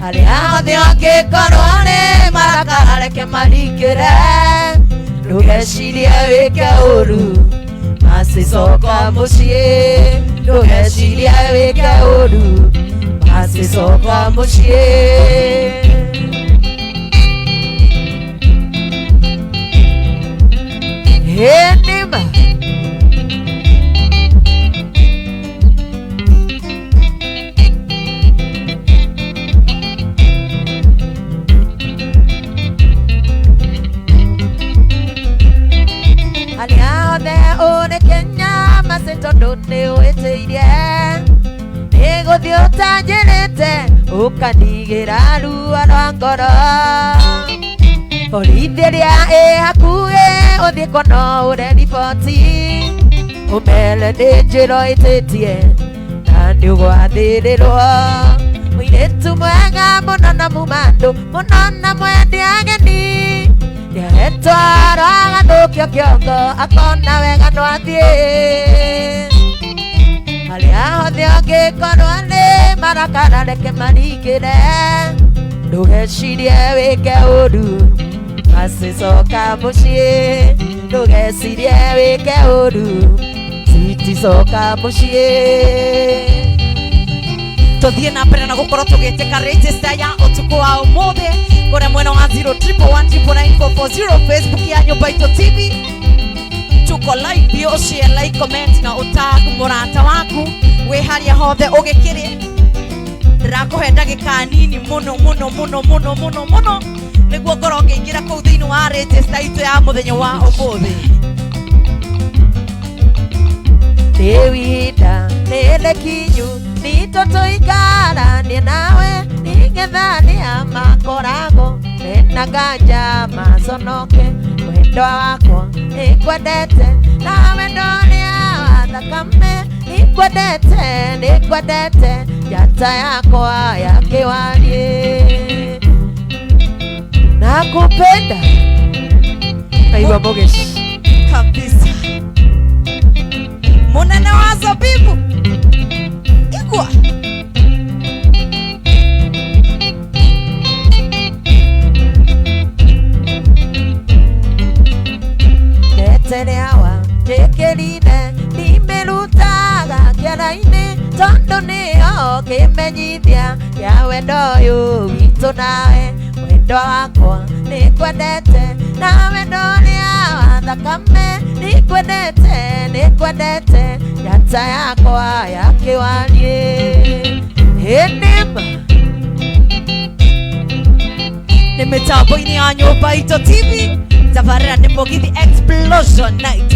aria othe angĩkorwo nĩ marakara reke marikĩre ndũgecirie wĩke ũru macicoka mũciĩ ndũgecirie wĩke ũru macicoka mũciĩ Enema Alia de one Kenya masetondo ne weteire Nego dio tangerete ukanigira ruwa rwangoro Oritheria hakuhe othie kono ure riboti umele nĩ njĩra ĩtĩtie na nĩ ũgwathĩrĩrwo mũirĩtu mwega mũno na mũmandũ mũno na mwendi ageni nĩahetwara agathũkio kĩongo akona wega no athiĩ harĩa hothe angĩkorwo nĩ marakara reke maringĩre ndũgecirie wĩke ũru macicoka mũciĩ ndũgecirie wĩke ũru citicoka mũciĩ tũthiĩ na mbere na gũkorwo tũgĩtĩka register ya ũtukũ wa ũmũthĩ kũrĩa mwena wa 011994440 Facebook ya Nyũmba Itũ TV tuko live bio share like comment na utag mũrata waku wĩ harĩa hothe ũgĩkĩrĩ ndĩrakũhe ndagĩka nini mũno nĩguo ngorwo ngĩingĩra kũu thĩinĩ wa register itũ ya mũthenya wa ũmũthĩ Nĩwĩnda nĩlekinyu nĩtũtũikaranie nawe nĩgetha nĩa makoragwo mena nganja maconoke wendo wakwa nĩkwendete na wendo nĩa wa thakame nĩkwendete njata yakwa ya kĩwariĩ nakupenda Kaiwa Mogesh kabisa Munene wa Zabibu Igwa Netereawa Jekerine Nimerutaga Kĩara-inĩ Tondũ nĩyo kĩmenyithia Kĩa wendo ũyũ witũ nawe Wendo wakwa nĩkwendete na wendo nĩa wa thakame nĩkwendete njata yakwa ya kĩwariĩ Enema nĩ mĩtambo-inĩ ya Nyũmba Itũ TV tabarĩra nĩ Mũgithi Explosion Night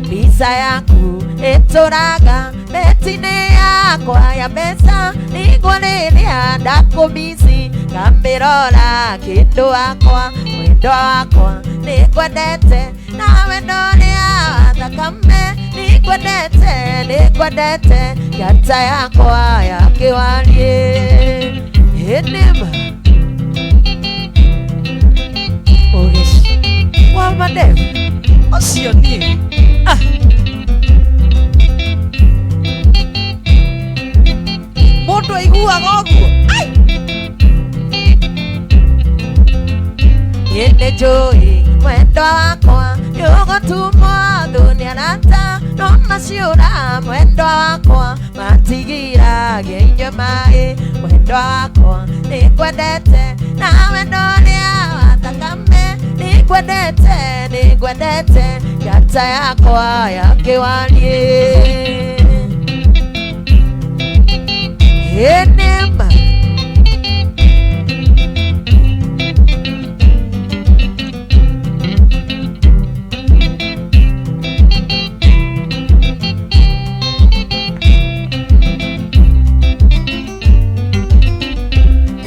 Visa yaku etũraga neti-inĩ yakwa ya mbeca nĩguo ndakũmici ngamĩrora kĩndũ wakwa wendo wakwa nĩkwendete na wendo nĩa wa thakame nĩkwendete njata yakwa ya kĩwariĩ Enema Mogesh wa Madevu ũcio niĩ mũndũ aiguaga ũguo Nĩ njũĩ mwendo wakwa nĩũgũtumwo thũ nĩ arata no maciũra mwendo wakwa matigiragia inyue maĩ mwendo wakwa nĩkwendete na wendo nĩa wa thakame nĩkwendete njata yakwa ya kĩwariĩ Enema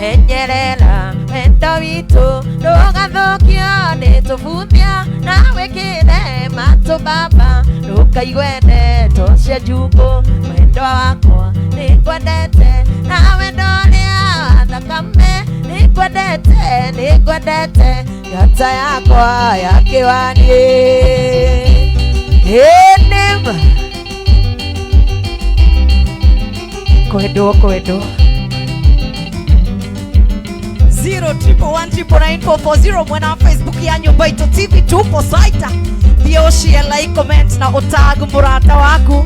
Enyerera wendo witũ ndũgathũkio nĩ tũbuthia na wĩkĩre matũ baba ndũkaigue ndeto cia njukũ wendo wakwa nĩkwendete na wendo nĩa wa thakame nĩngwendete nyota yakwa ya kĩwani nĩma kwendwo 011994440 mwena wa Facebook ya Nyumba Itu TV. Tupo saita thio share like comment na utag murata waku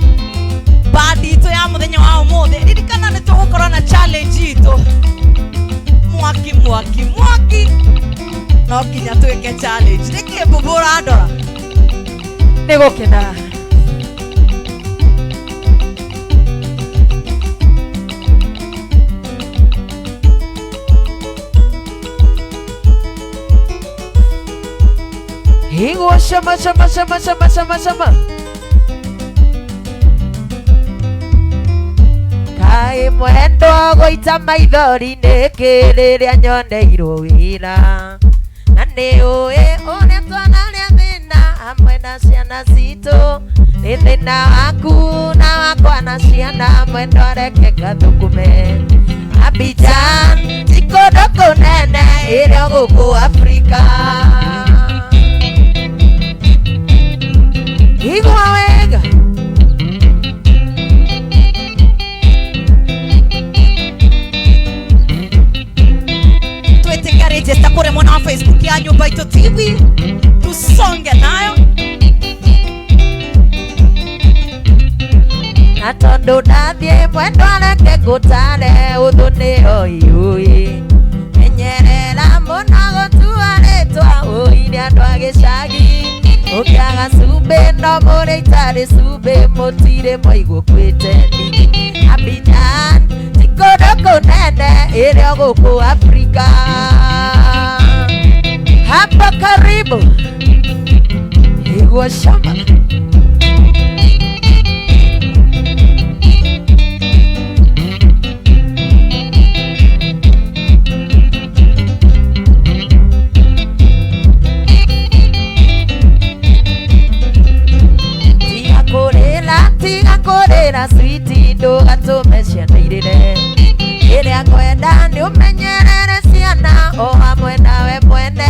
badi itu ya muthenya wa umuthi. Ririkana nĩ tũgũkorwo na challenge itu mwaki no kinya twĩke challenge nĩkĩ mbũmbũra ndora nĩ gũkena Higo shama Kai mwendo goita maithori-inĩ kĩrĩrĩa nyoneirwo wĩra na nĩũĩ ũrĩa twanarĩa thĩna hamwe na ciana citũ nĩ thĩna waku na wakwa na ciana mwendo reke ngathũkũme Abidjan ti kũndũ kũnene ĩrĩa gũkũ Afrika Igua wega tweteka register kure mwana wa Facebook ya Nyumba Itu TV tusonge nayo na tondũ ndathiĩ mwendo reke ngũtare ũthũ nĩyo iũĩ menyerera mũno gũtua rĩtwa ũine andũ a gĩcagi ũkĩaga cumbĩ no mũrĩ itarĩ cumbĩ mũtirĩ mwaiguĩte ningĩ Abidjan ti kũndũ kũnene ĩrĩa gũkũ Afrika hapa karibu igua shamba Kũrĩra switi ndũgatũme ciana irĩre ĩrĩa ngwenda nĩ ũmenyerere ciana o hamwe nawe mwene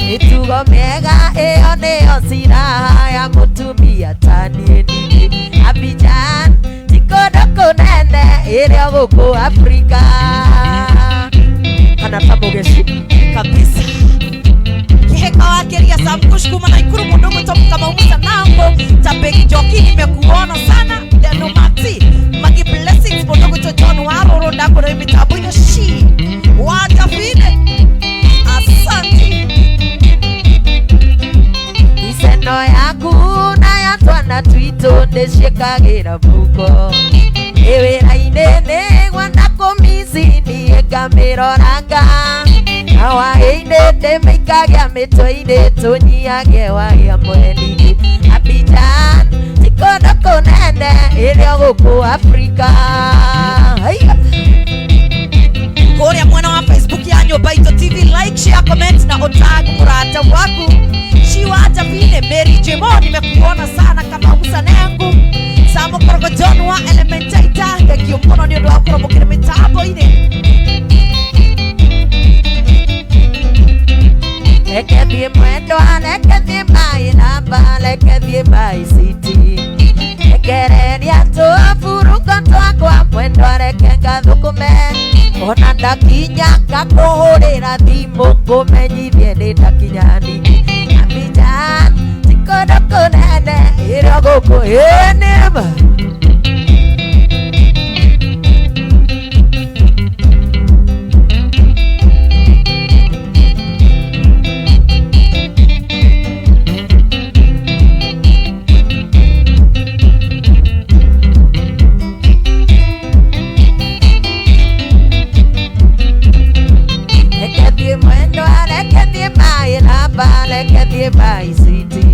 mĩtugo mĩega ĩyo nĩyo ciraha ya mũtumia ta niĩ ningĩ Abidjan ti kũndũ kũnene ĩrĩa gũkũ Afrika kana ta mũgeci kabisa kiheka wakeria Samkush kuma na Ikuru mdogo top kama umuta nango Tabeki Joki nimekuona sana Deno Mati Magi Blessings mdogo to John Waroro ndako na imitabu ina shi Watafine Asante Iseno yaku na yatwana twito ndĩciĩkagĩra mbuko ĩwĩra-inĩ nĩgwenda kũmicini ĩkamĩroranga Hawaii-inĩ ndĩmĩikagia mĩtwe-inĩ tũnyiage wagĩa mweni Abidjan ti kũndũ kũnene ĩrĩa gũkũ Afrika Kũrĩa mwena wa Facebook ya Nyumba Itu TV like, share, comment na utag murata waku Shiwaja vile Mary Jemo nimekuona sana kama usanengu Samo korogo John wa Elementaita Ndegio mkono ni ndoa korogo kire mitabo ine Leke thiĩ mwendo leke thiĩ mai namba leke thiĩ mai city Lekereria tũbũrũko twakwa mwendo reke ngathũkũme Ona ndakinya ngakũhũrĩra thimũ ngũmenyithie nĩ ndakinya ningĩ Abidjan ti kũndũ kũnene ĩrĩa gũkũ nĩma Leke thiĩ mai city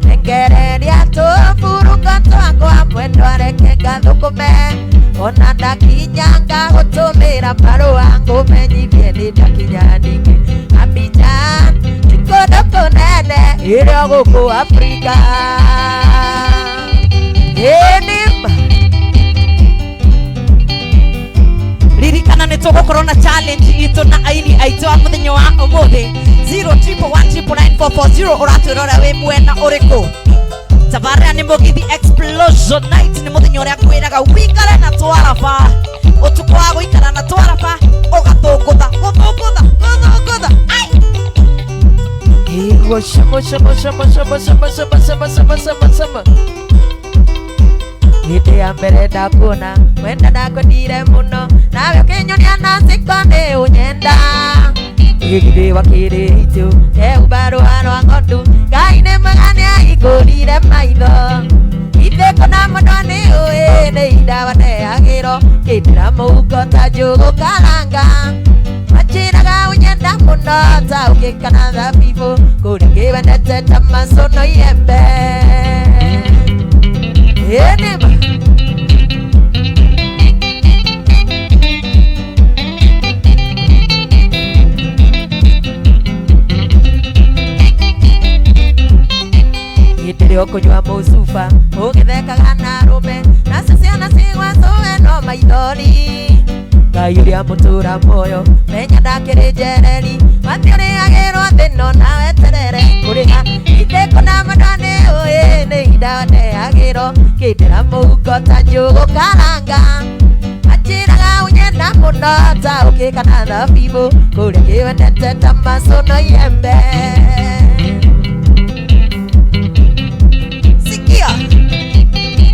Lekereria tũbũrũko twakwa mwendo reke ngathũkũme Ona ndakinya ngagũtũmĩra marũa ngũmenyithie nĩ ndakinya ningĩ Abidjan ti kũndũ kũnene ĩrĩa gũkũ Afrika ririkana na nitugukorwo na challenge itu na aini aitu a muthenya wa umuthi 011994440 uratwirora wi mwena uriku tabaria ni mugithi explosion night ni muthenya uria kwiraga wikare na twaraba utuko wa guikara na twaraba ugathungutha ai Igo shama Nite ya mbere ndakuna wenda ndakundire muno nawe ukinyonia na sikone unyenda igigide wakire itu ubaro hano ngodu gaine magane igorire maitho ite kona modone oe ne idawa ne agiro kidira muko tajugo karanga achiraga unyenda muno ta ukikana the people kurige wendete tamasono yembe enema Itiri okunywa musufa ugithekaga na rume na ciana cigwa coe no maithori Ngai uria mutura moyo menya ndakiri njereri wathiuriagirwo thino nawe terere kuriha itheko na madane oe ni idawa ndeagirwo kindira muhuko ta njugu karanga achiraga unyenda muno ta ukikana thabibu kuria kiwendete ta macono yembe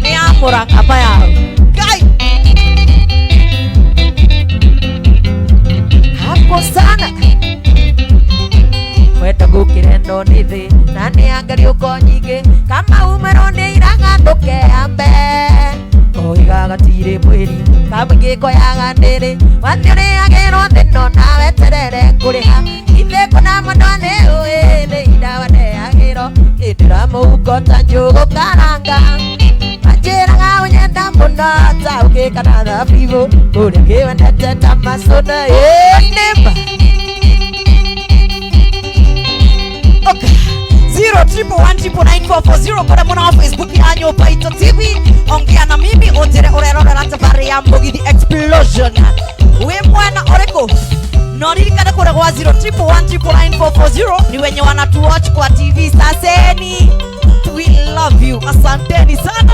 ni amura kapa yao Ngai hapo sana weta gukirendo nithi na ni angari uko nyingi kama umero ni iraga nduke ambe oiga gatire mwiri kabingi ko yaga ndiri wathiuri agirwo thino nawe terere kuriha itheko na madone oe ni idawa ne agiro kindira muhuko ta njugu karanga achiraga unyenda muno ta ukikana thabibu kuria kiwendete ta macono enema Okay 011994440 kwa mwana wa Facebook yanyu Paito TV ongea na mimi ujire urerora na safari ya mugithi explosion we mwana oreko noririkana kura kwa 011994440 ni wenye wanatu watch kwa TV saseni we love you asanteni sana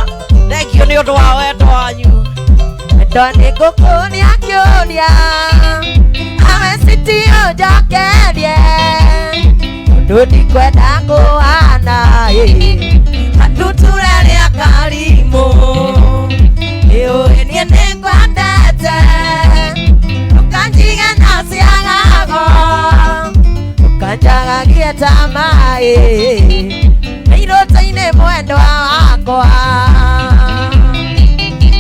thank you ni odo wa wedo wanyu Doni kokoni akionia amesitio jakerie Dodi kwenda kuhana Atuturele akarimu Eo enie nekwandete Ukanjiga nasi agago Ukanjaga kietama Meirota ine mwendo wakwa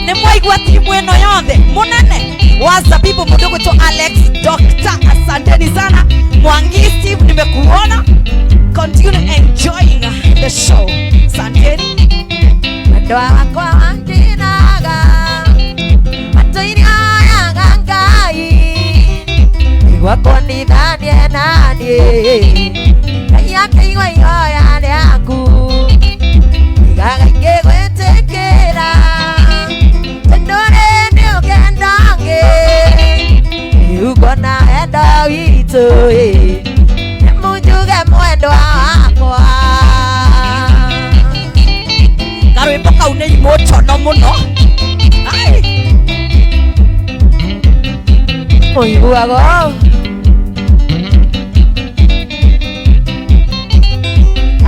Nemwaigwa timu eno yonde munene wazabibu mudogo to Alex Doctor asanteni sana Mwangi Steve nimekuona continue enjoying the show asanteni Mwendo wakwa wandinaga Matoini ayaga ngai Igwako nidhanie nani Kaya kiwa yoya liaku Igaga ikegwetekera Tendore ni ugendange Ugo na enda wito Nemujuge mwendo wakwa Karwimbo kau ni motono muno ai Oiguago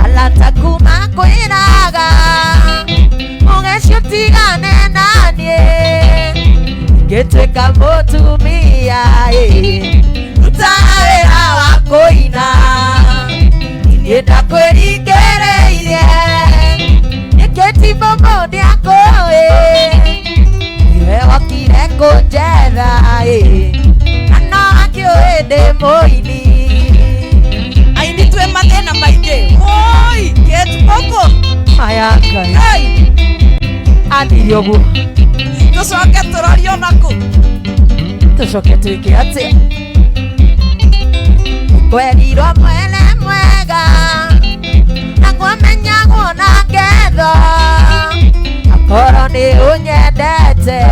Alata kuma kwiraga Mugecio tigane nanie Ngetweka mutumia Rutawira wa kuina Nienda kwirigereirie Niketi bobo ndiakoe Iwe wakire kunjetha Ano akioe ndi muini aini twe mathena maingi oi get boko Aya Ngai ai Andiri oguo tucoke turorio naku tucoke twike atia kwerirwo mwene mwega na kwamenyagwo na ngetho akorwo ni unyendete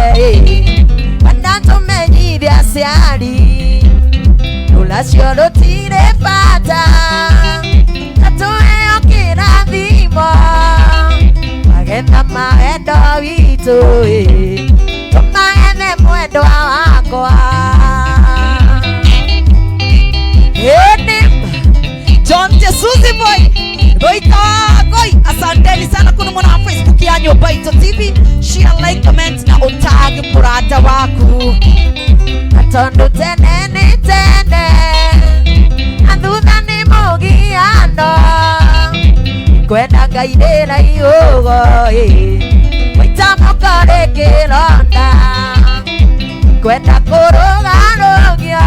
wenda tumenyithia ciari rũracio rũtirĩ bata na tũheo kĩrathimo magetha ma wendo witũ tũmagethe mwendwa wakwa. John Jesusi boy Roita Goi, asanteni sana kuna mwana Facebook ya Nyumbaito TV. Share, like, comment na utag murata waku. Atondo tene ni tene Andutha ni mugiano Kwenda ngaidera iugo Waita mokore kilonda Kwenda kurugarugia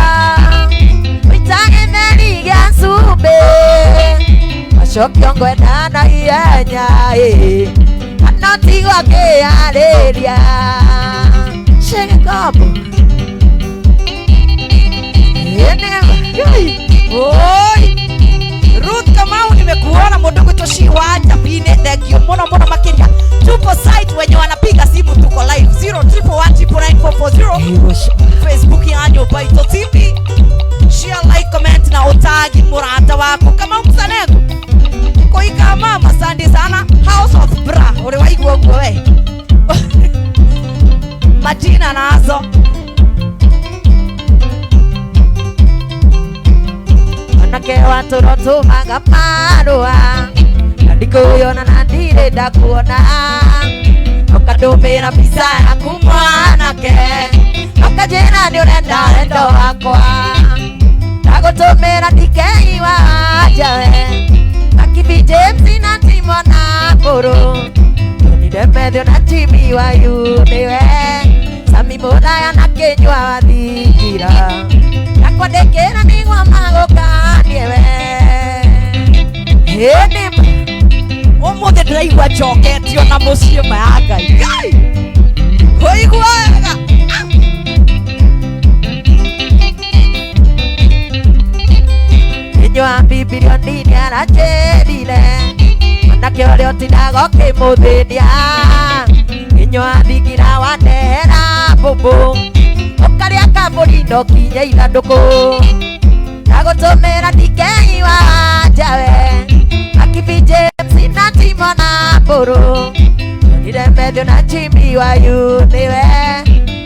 Waita githeri gia sumbi Macokio ngwenda na ihenya Anotigwa kiarĩria Shege kombo Oi Ruth Kamau nimekuona mudogo toshi wacha pine thank you mono makiria. Tupo site wenye wanapiga simu tuko live 0311999440 Facebook ya Nyumbaito TV. Share, like, comment na utagi murata wako kama msanegu koika mama. Asante sana House of Bra ule waigwa we majina nazo Anake watu rotumaga marua Ndikuyona na ndirenda kuona Ukandumira pisa yaku mwanake Ukajira ni urenda wendo wakwa Ndagutumira ndikeiwa jawe Akibi James na Timona Kuru Nidemethio na Timi wa Yunewe Sami Muraya na Kenywa wathigira Nakwandikira nigwa magukaniwe Hĩndĩ ũmũthĩ ndĩraigua njoketio na mũciĩ ma Ngai. Kũigua wega Kinywa Bibilioni nĩaranjĩrire Mwanake ũrĩa ũtindaga ũkĩmũthĩnia Kinywa thigira wanehera mbũmbũ Ũkarĩa kambũri ndokinye ithandũkũ Ndagũtũmĩra ndikeiwa jawe Akibi James na Timona Mbũrũ Ndiremethio na Jimmy wa Yunewe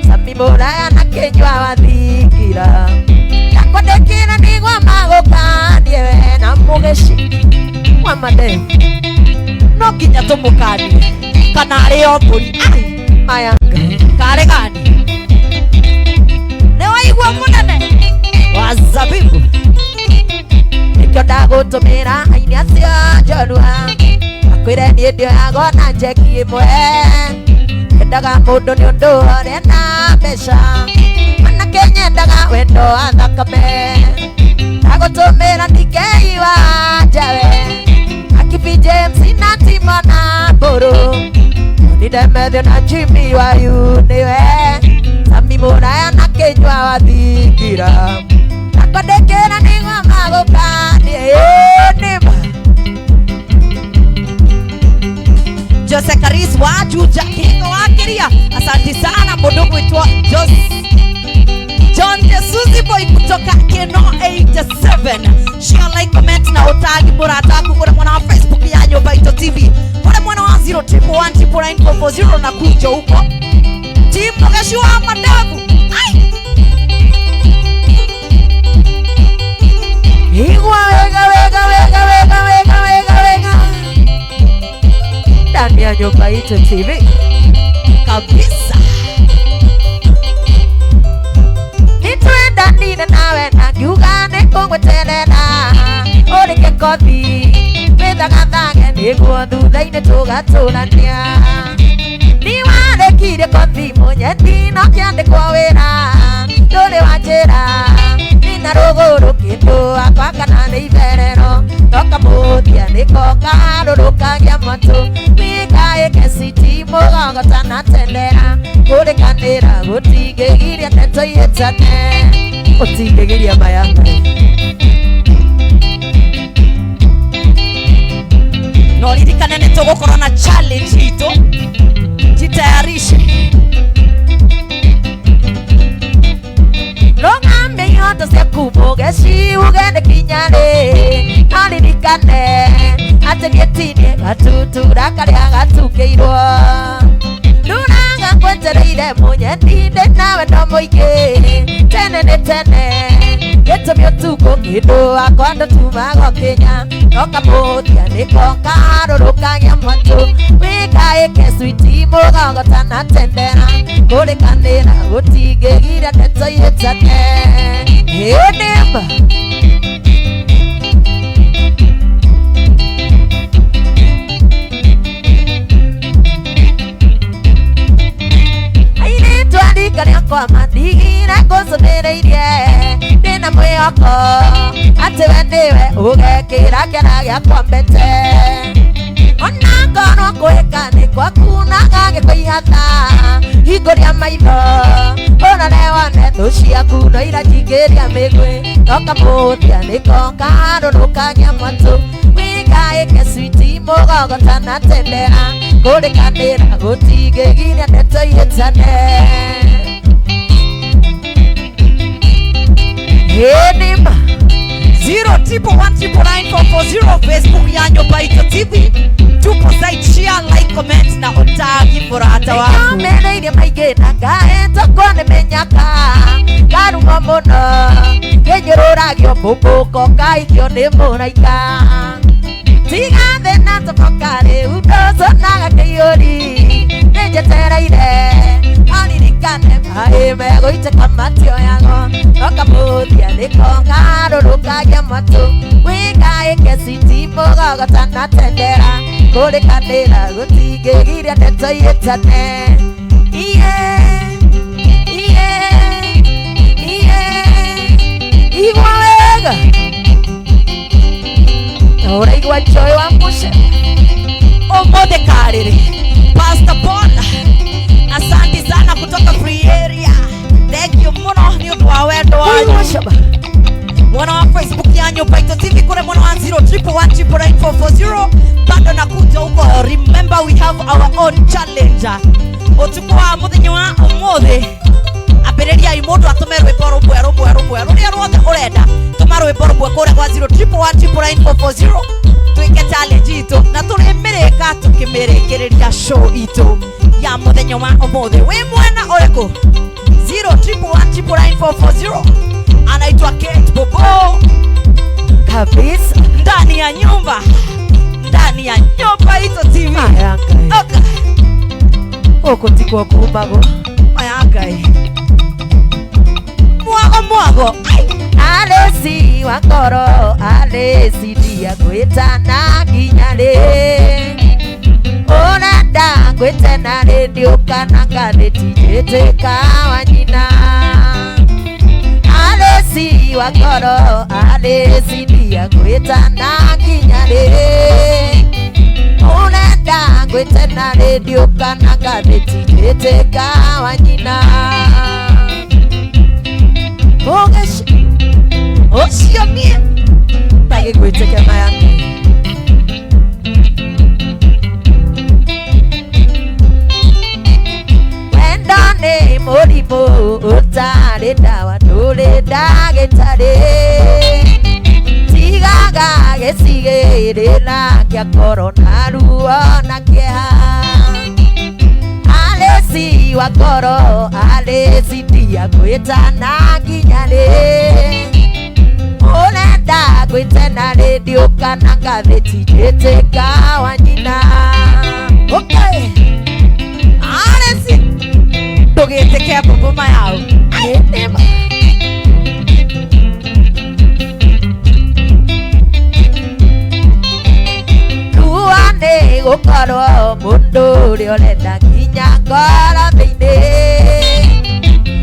Sami Muraya na Kenywa wathigira Nakwandĩkĩra nĩgwa magũkanie we na mũgĩci wa madevu no nginya tũmũkanie kana arĩ o mbũri Mayanga karĩ gani nĩ waigua mũnene wa zabibu Nĩkĩo ndagũtũmĩra aini acio njorua Akwĩre niĩ ndioyagwo na njeki ĩmwe Endaga mũndũ nĩ ũndũ ũrĩa na mbeca Anake nyendaga wendo wa thakame Ndagũtũmĩra ndikeiwa jawe Akibi James na Timona Mbũrũ Nidemethio na Jimmy wa Yunewe Sami Muraya na Kenywa wathigira Nakwandĩkĩra nĩgwa magũkanie nĩma Jose Karis wa Juja Kingo wa Kiria. Asante sana mudogo itwa John Jesusi boy kutoka Keno 87. Share, like, comment na utagi murata wako kwa mwana wa Facebook ya Nyumbaito TV. Kwa mwana wa 0311999440 na kuja huko. Team Nogashua Madabu. Igwa wega ndani ya Nyumbaito TV kabisa. Nitwenda nine nawe na ngiuga nĩngũgweterera ũrĩke kothi wĩthagathage nĩguo thutha-inĩ tũgatũrania Nĩwarĩkirie kothi mũnyeti no kĩandĩkwo wĩra ndũrĩ wa njĩra nĩna rũgũrũ kĩndũ akwa kana nĩ itherero toka mũthia nĩko karũrũkagia matũ wĩkaĩke citi mũgongo tanatendera kũrĩkanĩra gũtingĩgiria ndeto ihĩtane gũtingĩgiria Mayanga No ririkane nĩtũgũkorwo na challenge itũ jitayarishe ndeto cia kumugeci ugende kinyari naririkane ati nietinie gatutura karia gatukiirwo nuraga ngwetereire munyeni ndi nawe no muingi tene ni tene gitumi utuko kindu akwa ndutumago kinya nokamuthia niko karurukagia mwatu wikaike switi mugongo tanatendera kurikanira gutingigira ndeto yitane hinimba Karia kwa madigire kusumireirie ndina mwihoko ati we ndiwe ugekira kiara giakwa mbete ona ngorwo kwika ni kwaku naga gikwihatha hinguria maitho urore wone thu ciaku no irakingiria migwi nokamuthia niko karurukagia mwatu wikaike switi mugongo tanatendera kurikanira gutingigiria ndeto ihitane Henim 011994440 Facebook ya Nyumbaito TV. Tupo site, share, like, comment na utagi furata wako. Meneire maige na gaeta kone menyaka Garumo muno Kenyururagio bubuko kaikio ni muraika Tiga thena tofokare udozo naga keyori Nejetereire Anirikane maime goite kamatio yago Nokamuthia niko ngarurukagia mwatu Wikaike switi mugongo tanatendera kurikanira gutingigiria ndeto yitane igwa wega uraigua joy wa mushe Omothe kariri Pastor Paul, asante sana kutoka Free Area. Thank you muno ni undu wa wendo wanyu. Mwana wa Facebook ya Nyumbaito TV kule mwana wa 011119440 bado nakuja huko. Remember we have our own challenge. Otukua muthenya wa umothe abereria imundu atume rwimbo rumwe ruria rwothe urenda tuma rwimbo rumwe kure kwa 011119440 twike challenge itu na turimirika tukimirikiria show itu ya muthenya wa umothe. We mwana uriku 011119440 anaitwa Kate Bobo kabisa ndani ya Nyumbaito TV. Okay. Oko tiko kumago Ayagai Mwago Alesi wakoro Alesi dia kwetana kinyale Onada kwetana redio kanaka netijete wanyina Alesi wakoro Alesi dia kwetana kinyale Onada kwetana redio kanaka netijete wanyina Mogesh Oshiomie Bagi kweteke mayangu Wendane moribo utare dawa dole dage tare Tigaga gesigere na kia korona ruona kia Alesi wakoro Alesi dia kwetana kinyale Onenda kwetana redio kanaka netijete wanyina. Okay Alesi tugitike bubuma yao Enema Kuane gukoro mundu uri urenda kinya ngoro thiini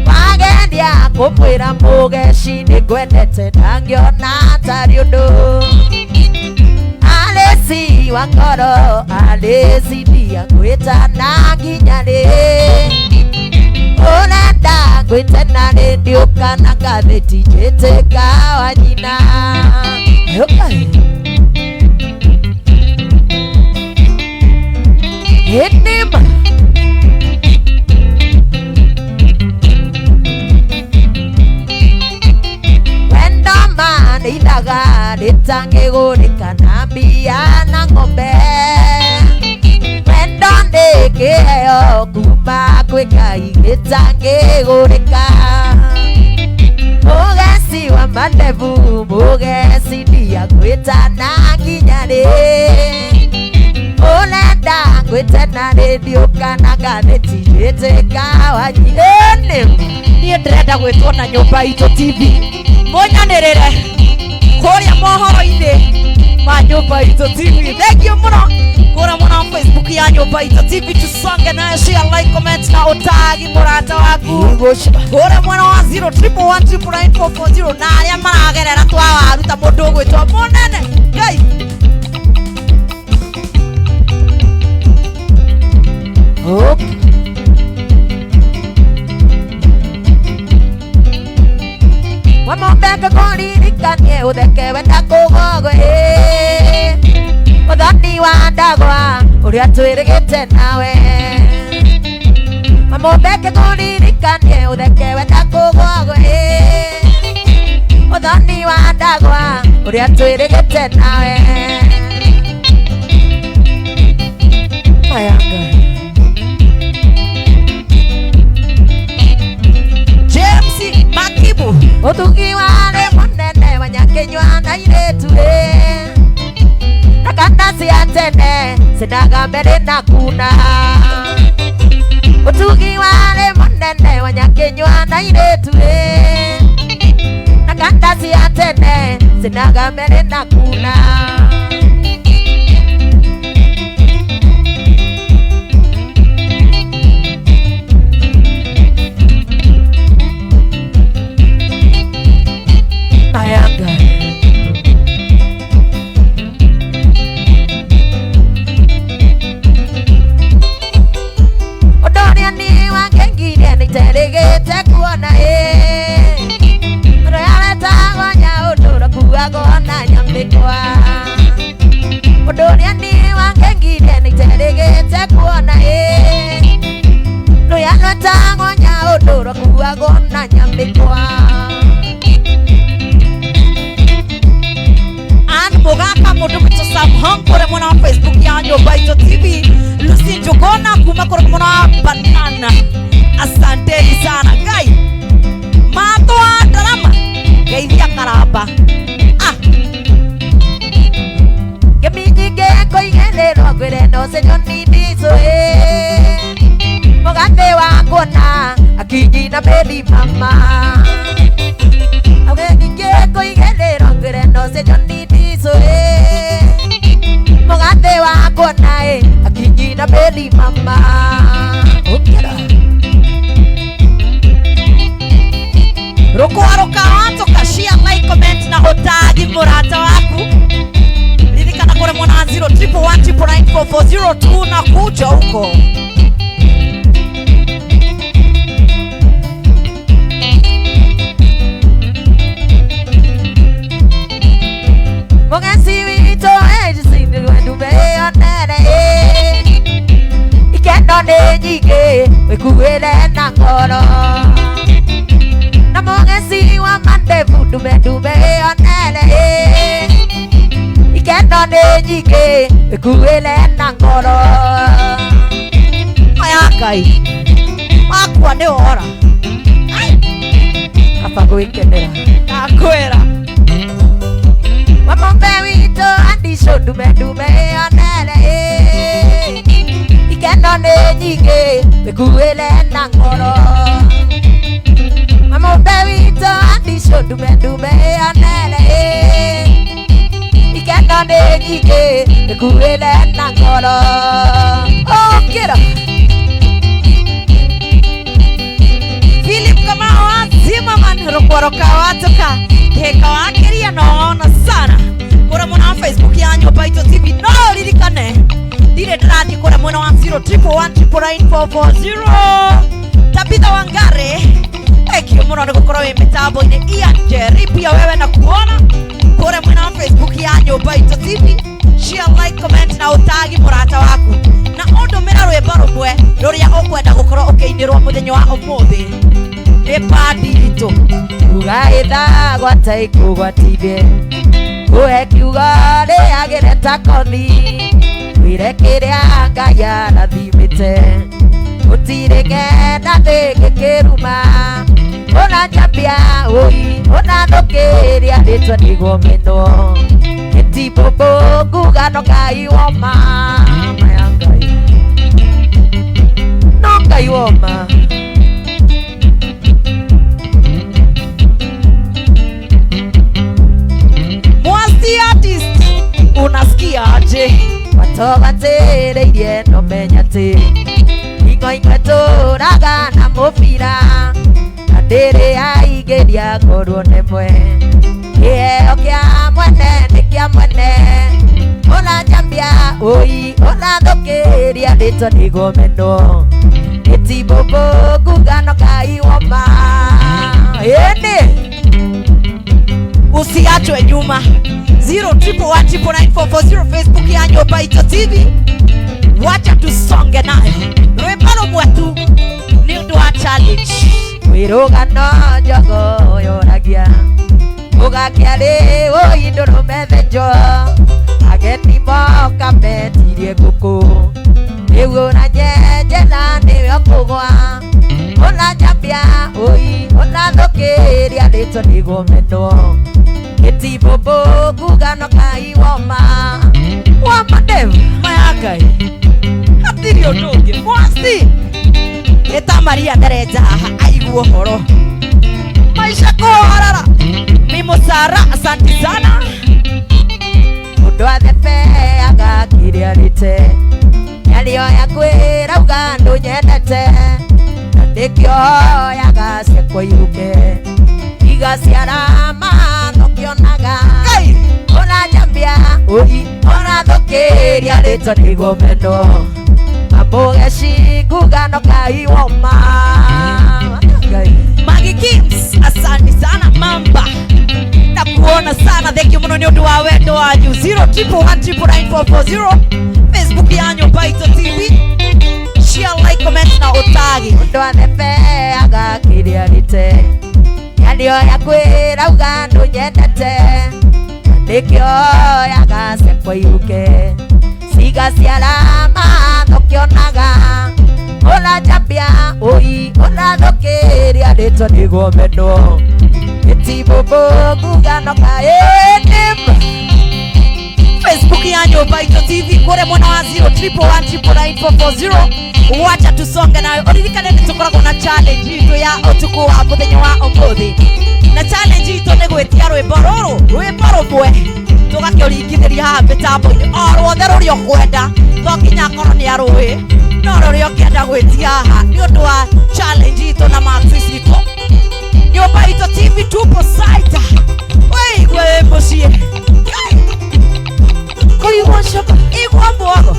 wagendia kumwira mugeci ningwendete ndangiona tari undu Alesi wa ngoro Alesi ndia gwitana nginya ri urenda gwitana redio kana gatheti njitĩka wanyina. Okay. Hinima nĩtangĩgũrĩka na mbia na ng'ombe wendo nĩ kĩheo kuma kwĩ Ngai gĩtangĩgũrĩka mũgeci wa mandevu mũgeci ndiagwĩta na nginya rĩ ũrenda ngwĩte na rĩndiũ kana ngathĩti wanyirĩnĩ niĩ ndĩrenda gwĩtwo na Nyũmba Itũ TV mũnyanĩrĩre kũrĩa mohoro-inĩ ma Nyũmba Itũ TV. Thengiũ mũno kũrĩa mwena Facebook ya Nyũmba Itũ TV, tusonge nayo, share, like, comment na ũtagi mũrata waku kũrĩa mwena wa 0111999440 na arĩa maragerera twawaruta mũndũ ũgwĩtwo mũnene Ngai. Wamombeka kũririkanie ũtheke wenda kũgogwo ũthoni wa ndagwa ũrĩa twĩrĩgĩte nawe Wamombeka kũririkanie ũtheke wenda kũgogwo ũthoni wa ndagwa ũrĩa twĩrĩgĩte nawe Mayanga James Makibu ũtugi warĩ mũnene wa Nyakenyua na airĩtu na kana cia tene cinaga mbere na kuna ũtugi warĩ mũnene wa Nyakenyua na airĩtu na kana cia tene cinaga mbere na kuna Mayanga Odoria ni wangengirie nĩiterĩgĩte kuona Royaleta gonya ũndũra kuagwo na nyamĩkwa Odoria ni wangengirie nĩiterĩgĩte kuona Royaleta gonya ũndũra kuagwo na nyamĩkwa Mogaka mũndũ gwĩtwo Sam Hong kũrĩa mwena wa Facebook ya Nyũmba Itũ TV. Lucy Njuguna kuma kũrĩa mwena wa Banana, asanteni sana Ngai. Mato wa Ndarama geithia Karamba Gĩminyingĩ kũigĩrĩrwo ngwĩrendo cenyoni ndicu mũgathĩ wa kuona akinyi na mĩri mama Gĩminyingĩ kũigĩrĩrwo ngwĩrendo cenyoni ndicu mũgathĩ wa kuona akinyi na mĩri mama Ũkĩra rũkwa rũkawatũka, share, like, comment na ũtagi mũrata waku. Ririkana kũrĩa mwena wa 0111999440 na kuja huko. Mũgeci witũ ĩcindĩrwe ndume yonere ikendo nĩ nyingĩ wĩkuĩre na ngoro na mũgeci wa mandevu ndume yonere ikendo nĩ nyingĩ wĩkuĩre na ngoro Aya Ngai wakwa nĩ wora kaba gwĩkenera ndakwĩra Wamombe witũ andicũ ndume yonere ikendo nĩ nyingĩ wĩkuĩre na ngoro Wamombe witũ andicũ ndume yonere ikendo nĩ nyingĩ wĩkuĩre na ngoro Ũkĩra Philip Kamau wa Zimmerman rũkwa rũkawatũka kĩhĩka wakĩria noona sana kũrĩa mwena wa Facebook ya Nyũmba Itũ TV. No ririkane ndirĩ ndĩrathiĩ kũrĩa mwena wa 0111999440 Tabitha Wangari thengiũ mũno nĩ gũkorwo wĩ mĩtambo-inĩ. Ian Jerry pia wewe na kuona kũrĩa mwena wa Facebook ya Nyũmba Itũ TV. Share, like, comment na ũtagi mũrata waku na ũndũmĩra rwĩmbo rũmwe rũrĩa ũkwenda gũkorwo ũkĩinĩrwo mũthenya wa ũmũthĩ nĩ bandi itũ. Ugaitha gwata ikũgwatithie Uhe kiugo rĩagĩre ta kothi wĩre kĩrĩa Ngai arathimĩte gũtirĩ ng'enda ndĩngĩkĩruma ona njambia ũi ona thũkĩria rĩtwa nĩguo mĩno gĩtibũmbũ ngugano Ngai woma maya Ngai no Ngai woma unasikia aje watobatereirie no menya ti ingo tũraga na mũbira na ndĩrĩ aingĩria ngorwo nĩmwe kĩheo kĩa mwene nĩ kĩa mwene ona njambia ũi ona thũkĩria rĩtwa nĩguo meno gĩtibũmbũ ngugano Ngai woma ĩndĩ usiachwe nyuma 011994440 Facebook ya Nyumba Itu TV. Wacha tusonge nayo rwĩmbo mwetu nĩ ũndũ wa challenge wĩrũgano njogo yoragia ũgakĩa rĩ ũi ndũrũme thĩnjwo ageni moka metirie ngũkũ rĩu ũna nyenje na nĩwe ũkũgwa ona njambia ũi ona thũkĩria rĩtwa nĩguo menwo gĩtibũmbũ ngugano Ngai woma Dev maya Ngai hatirĩ ũndũ ũngĩ mwasi eta Maria ndereja haha aigua ũhoro maisha kũharara Mimosara asante sana mũndũ athebeaga kĩrĩa rĩte nĩarĩoya kwĩra uga ndũnyendete na ndĩkĩoyaga ciakwa iruke igaciara matho kĩonaga ona njambia ũi ona thũkĩria rĩtwa nĩguo meno ambũgeci ngugano Ngai woma Magi Kims asante sana mamba na kuona sana thank you muno nĩ ũndũ wa wendo wanyu 011994440 Facebook ya Nyumba Itu TV share like comment na utagi mũndũ athebeaga kĩrĩa rĩte nĩarĩoya kwĩra uga ndũnyendete ndĩkĩoyaga ciakwa iruke cigaciara matho kĩonaga ona njambia ũi ona thũkĩria rĩtwa nĩguo meno gĩtibũmbũ ngugano Ngai Facebook ya Nyumba Itu TV kũrĩa mwena wa 011994440 wacha tusonge nayo ũririkane nĩ tũkoragwo na challenge itũ ya ũtukũ wa mũthenya wa ũmũthĩ na challenge itũ nĩ gwĩtia rwĩmbo rũmwe tũgakĩũringithĩria haha mĩtambo-inĩ o ruothe rũrĩa ũkwenda to nginya korwo nĩ arũĩ no rũrĩa ũkĩenda gwĩtia haha nĩ ũndũ wa challenge itũ na maxis itũ Nyumba Itu TV tupo site wĩigue wĩ mũciĩ kũigua coka igua mwogo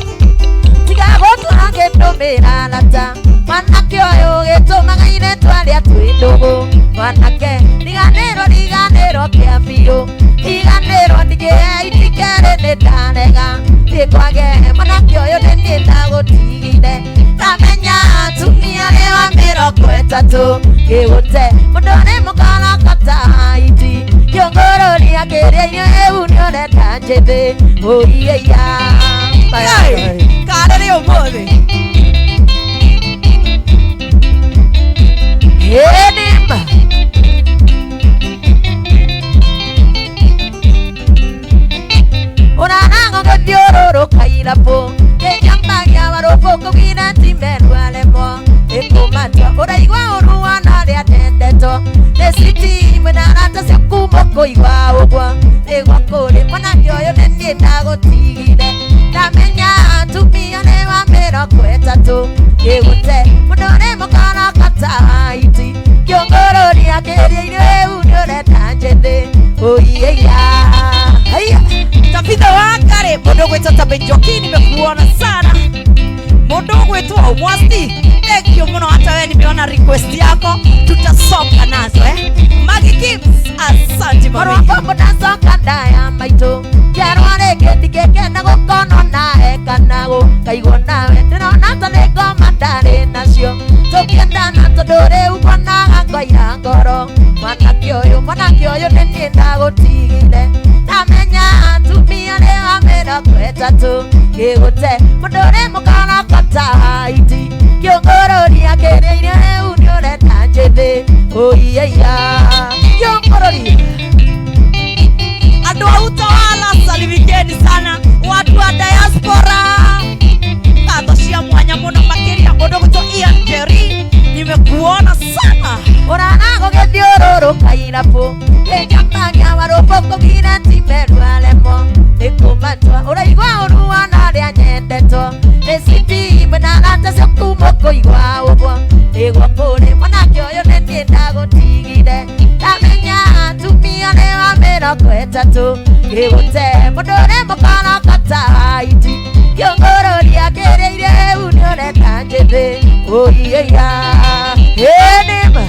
tigagũtũragĩndũmĩra lata mwanake ũyũ gĩtũmaga inĩtwa rĩa twĩ ndũgũ mwanake riganĩrwo kĩa biũ riganĩrwo ndigĩitikere nĩ ndarega ndĩkwage mwanake ũyũ nĩ niĩ ndagũtigire ndamenya atumia nĩ wa 30 gĩgũte mũndũ nĩ mũkarakata iti kĩongororia kĩrĩa-inĩ rĩu nĩ ũrenda njĩthĩ ũiya karĩ ũmũthĩ Enima Unanango gũthiũrũrũka irabu kĩnyambagia marũbũ kũgina timeru alemo ĩkũmatwa ũraigua ũrua na rĩa ndendeto nĩ citi mĩnarata cia kuma kũigua ũguo nĩguo kũrĩ mwanake ũyũ nĩ niĩ ndagũtigire ndamenya atumia nĩ wa 30 gĩgũte mũndũ nĩ mũkarakata iti kĩongororia kĩrĩa-inĩ rĩu nĩ ũrenda njĩthĩ ũiya Tafitha wakare mundu gwetwa Tabenjoki nimekuona sana mundu gwetwa Mwasti thank you muno hata wewe nimeona request yako tutasonga nazo Magi Kims asante mami Marwambo nasonga ndaya maitũ kĩarwa rĩngĩ ndingĩkena gũkonwo nawe kana gũkaigwo nawe ndĩrona ta nĩ ngoma ndarĩ nacio tũkĩendana tondũ rĩu mbonaga ngoira ngoro mwanake ũyũ nĩ niĩ ndagũtigire ndamenya wetatu gigute mundore mukana kataiti yongorori akereire unione tanjebe oiyeya yongorori Adu wa utawala salimikeni sana watu wa diaspora Kadoshia mwanya muno makiria Odogo to Ian Jerry nimekuona sana Oranago gediororo kainapo Kejambanya waropoko gina timeru alemo Ekumatwa oraigwa oruwa nare anyendeto Nesiti menalata sekumoko igwa obwa Egwa kore manake oyo netiendago tigide Tamenya tumia newa mera kwetatu Ewote modore mokana kataiti Yongorori akereire unione tanjebe oiyeya Enema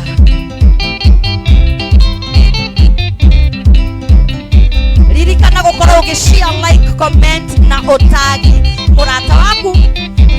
Ririkana gukora ugishare like comment na otagi murata waku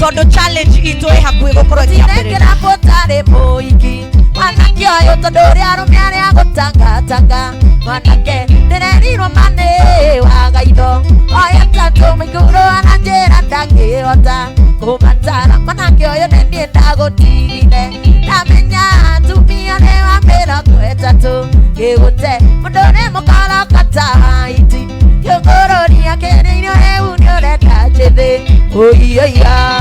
tondo challenge ito hakuhi gukora kiambere Tinekera potare moiki Manake oyo tondore arumiare agotanga Manake nererirwo mane wagaido Oya tatu miguro ananjera ndangihota Kumatara manake oyo nendienda gotigire Namenya tumia newa mera kwetatu Gigute mundore mukara kataiti Yongorori akereire heu niorenda njithe oiyeya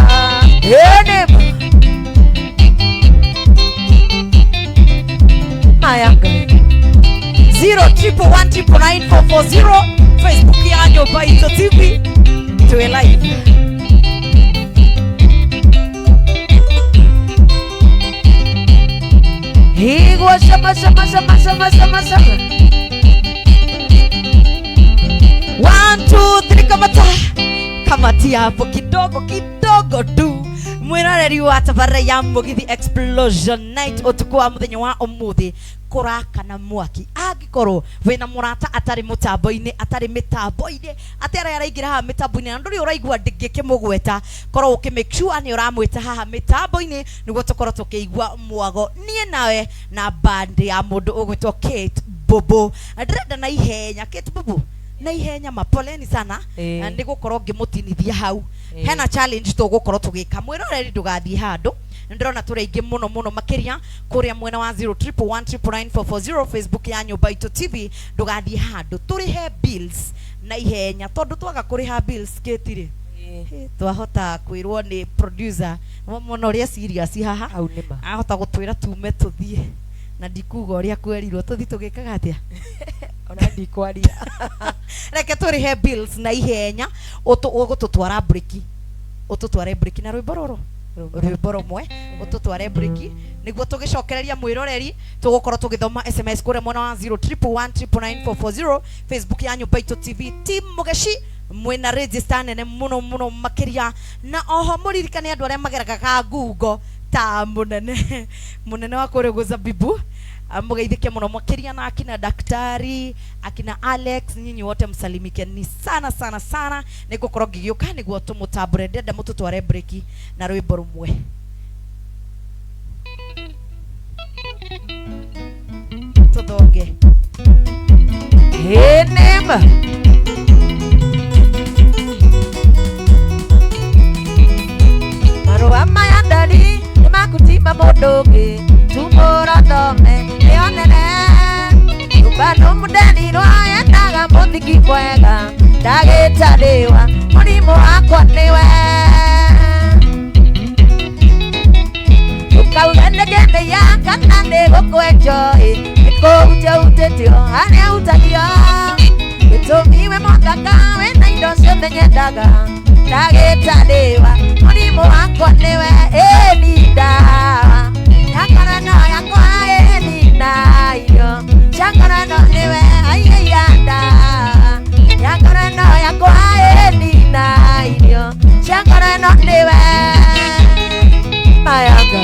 Enema Mayanga 011994440 Facebook yanyo Baito TV tuwe live Higwa sama 1 2 3 kamati hapo kidogo tu mwiroreri wa tabara ya Mugithi Explosion Night utukua muthenya wa umuthi kuraka na mwaki agikorwo wina murata atari mutambo-ini atari mitambo-ini atari araingira ha mitambo-ini na nduri uraigua ndingikimugweta korwo ukimake sure ni uramwita haha mitambo-ini niguo tukorwo tukiigua mwago nie nawe na band ya mundu ugwitwo Kate Bobo ndirenda na ihenya Kate Bobo na ihenya mapoleni sana ndigukorwo ngimutinithia hau hena challenge tugukorwo tugika mwiroreri ndugathie handu ndrona turaingi muno makiria kuria mwena wa 011994440 Facebook yanyu Baito TV ndugathie handu turihe bills na ihenya tondu twaga kuriha bills ketire twahota kwirwo ni producer muno ria serious haha au nima ahota gutwira tume tuthie na ndikuga uria kwerirwo tuthi tugikaga atia ona ndikwaria reke turihe bills na ihenya ututwara break na rwimbo rumwe ututware break niguo tugicokereria mwiroreri tugukorwo tugithoma SMS kure mwena wa 011994440 Facebook yanyu Baito TV team Mugeshi mwena register nene muno makiria na oho muririkane andu aria mageragaga ngungo ta munene wa kureguza bibu mugeithike muno makiria na akina daktari akina Alex nyinyi wote msalimike ni sana nigukorwo ngigioka niguo tumutambure ndenda mututware break na rwimbo rumwe tuthonge Enema Marua maya ndari nimakutima mundugi tumura thome nionene Ubano mudeni rwaya ndaga muthiki kwega ndagitariwa murimu wakwa niwe Ukauga negende yaka na nigukwenjoi nikuuja utetio haria utagio Gitumiwe mothaka we na indo ciothe nyendaga ndagitariwa murimu wakwa niwe Elinda Yakarano yakwa Elinda iyo Yakarano niwe ayeyanda Yakarano yakwa Elinda iyo Yakarano niwe Mayanga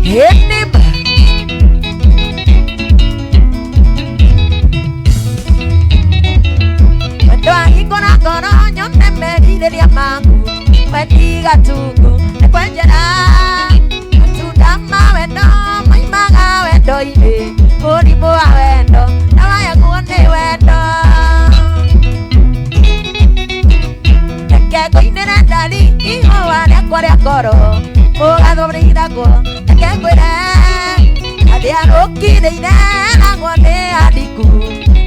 Enema Wendoa hingona kono nyone merideria mangu Wendiga tuku nekwenjera Atunda mawendo maimaga wendo ine mũrimũ wa wendo ndawa yaguo nĩ wendo reke ngũinĩre ndari ihũa rĩakwa rĩa ngoro ũgathũrĩiragwo reke ngwĩre arĩa rũkirĩire nagwo nĩ andiku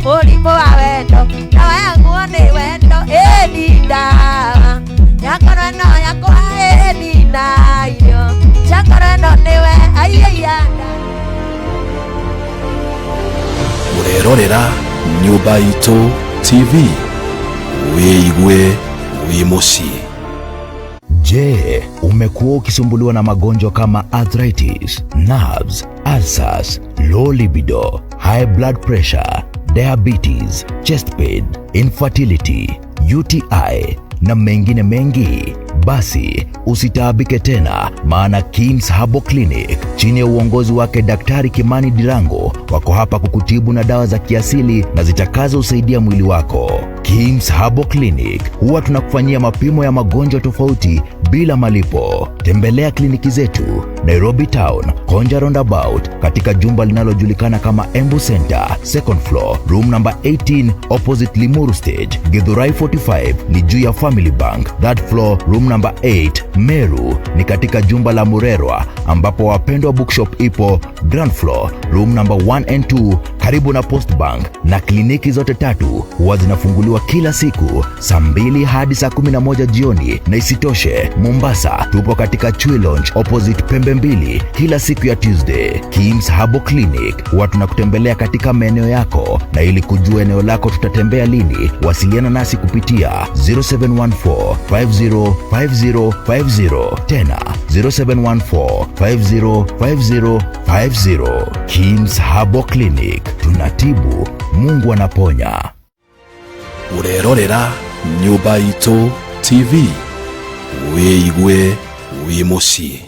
mũrimũ wa wendo ndawa yaguo nĩ wendo ĩni ndawa yakoro ĩno yakwa ĩni na irio yakoro ĩno nĩwe aiyaia urerorera Nyumba Itu TV wiigue wi muciĩ. Je, umekuwa ukisumbuliwa na magonjwa kama arthritis, nerves, ulcers, low libido, high blood pressure, diabetes, chest pain, infertility, UTI na mengine mengi? Basi usitaabike tena, maana Kims Herbal Clinic chini ya uongozi wake Daktari Kimani Dirango wako hapa kukutibu na dawa za kiasili na zitakazo usaidia mwili wako. Kims Herbal Clinic huwa tunakufanyia mapimo ya magonjwa tofauti bila malipo. Tembelea kliniki zetu Nairobi Town, Konja Roundabout, katika jumba linalojulikana kama Embu Center, second floor, room number 18, opposite Limuru Stage. Githurai 45 ni juu ya Family Bank, third floor, room number 8. Meru ni katika jumba la Murerwa ambapo Wapendwa Bookshop ipo ground floor, room number 1 and 2, karibu na Post Bank. Na kliniki zote tatu huwa zinafunguliwa kila siku saa 2 hadi saa 11 jioni. Na isitoshe, Mombasa tupo katika Chui Lounge opposite Pembe Mbili kila siku ya Tuesday. Kims Herbal Clinic huwa tunakutembelea katika maeneo yako, na ili kujua eneo lako tutatembea lini, wasiliana nasi kupitia 0714 505050, tena 0714 505050. Kims Herbal Clinic, tunatibu, Mungu anaponya. Urerorera Nyumba Itu TV wiigue wi muciĩ.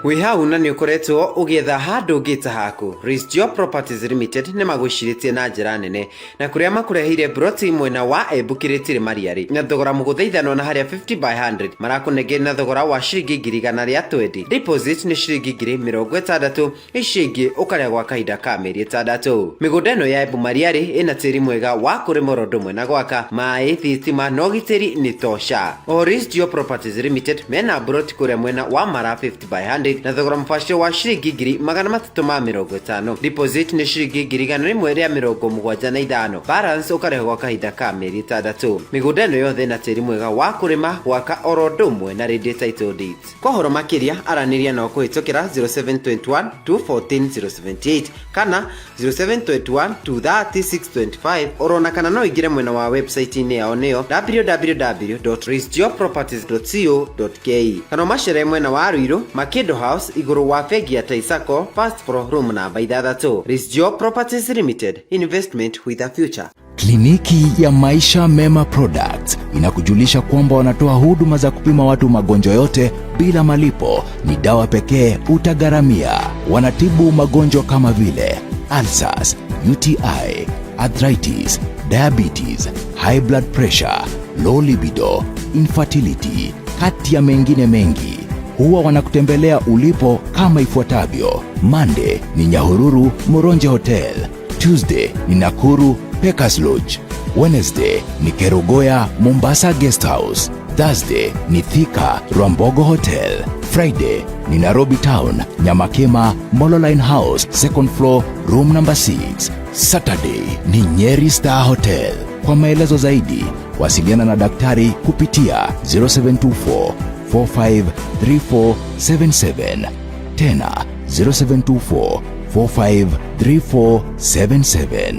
Wi hau na nĩ ũkoretwo ũgĩetha handũ ngĩta haku. Rizjo Properties Limited nĩ magwĩcirĩtie na njĩra nene, na kũrĩa makũreheire broti mwena wa Embu Kĩrĩtĩrĩ Mariarĩ na thogora mũgũthaithanwo na harĩa 50/100 marakũnengera na thogora wa ciringi 100 rĩa 20. Deposit nĩ ciringi 60,000, ici ingĩ ũkarĩa gwa kahinda ka mĩeri 6. Mĩgũnda ĩno ya Embu Mariarĩ ĩna tĩri mwega wa kũrĩma ũndũ ũmwe na gwaka, maĩ, thitima na ũgitĩri nĩ tosha. O Rizjo Properties Limited mena broti kũrĩa mwena wa Mara 50/100 na thogora mfasho wa shiringi 350. Deposit ni shiringi 175. Balance ukareho gwa kahinda ka mĩeri 6. Mĩgũnda ĩno yothe na tĩri mwega wa kũrĩma, gwaka oro ndũmwe na ready title deeds. Kwa ũhoro makĩria aranĩria na kũhĩtũkĩra 0721 214 078 kana 0721 230 625, orona kana no ingire mwena wa website -inĩ yao nĩyo www.rizjoproperties.co.ke kana machere mwena wa Ruiru Makindo House iguru wa fegi ya Taisako, first floor, room number 6. Rizjo Properties Limited, investment with a future. Kliniki ya Maisha Mema Products inakujulisha kwamba wanatoa huduma za kupima watu magonjwa yote bila malipo. Ni dawa pekee utagharamia. Wanatibu magonjwa kama vile ulcers, UTI, arthritis, diabetes, high blood pressure, low libido, infertility, kati ya mengine mengi. Huwa wanakutembelea ulipo kama ifuatavyo: Monday ni Nyahururu Moronje Hotel, Tuesday ni Nakuru Pekas Lodge, Wednesday ni Kerugoya Mombasa Guest House, Thursday ni Thika Rwambogo Hotel, Friday ni Nairobi Town Nyamakema Mololine House, second floor, room number 6, Saturday ni Nyeri Star Hotel. Kwa maelezo zaidi wasiliana na daktari kupitia 0724 453477, tena 0724 453477.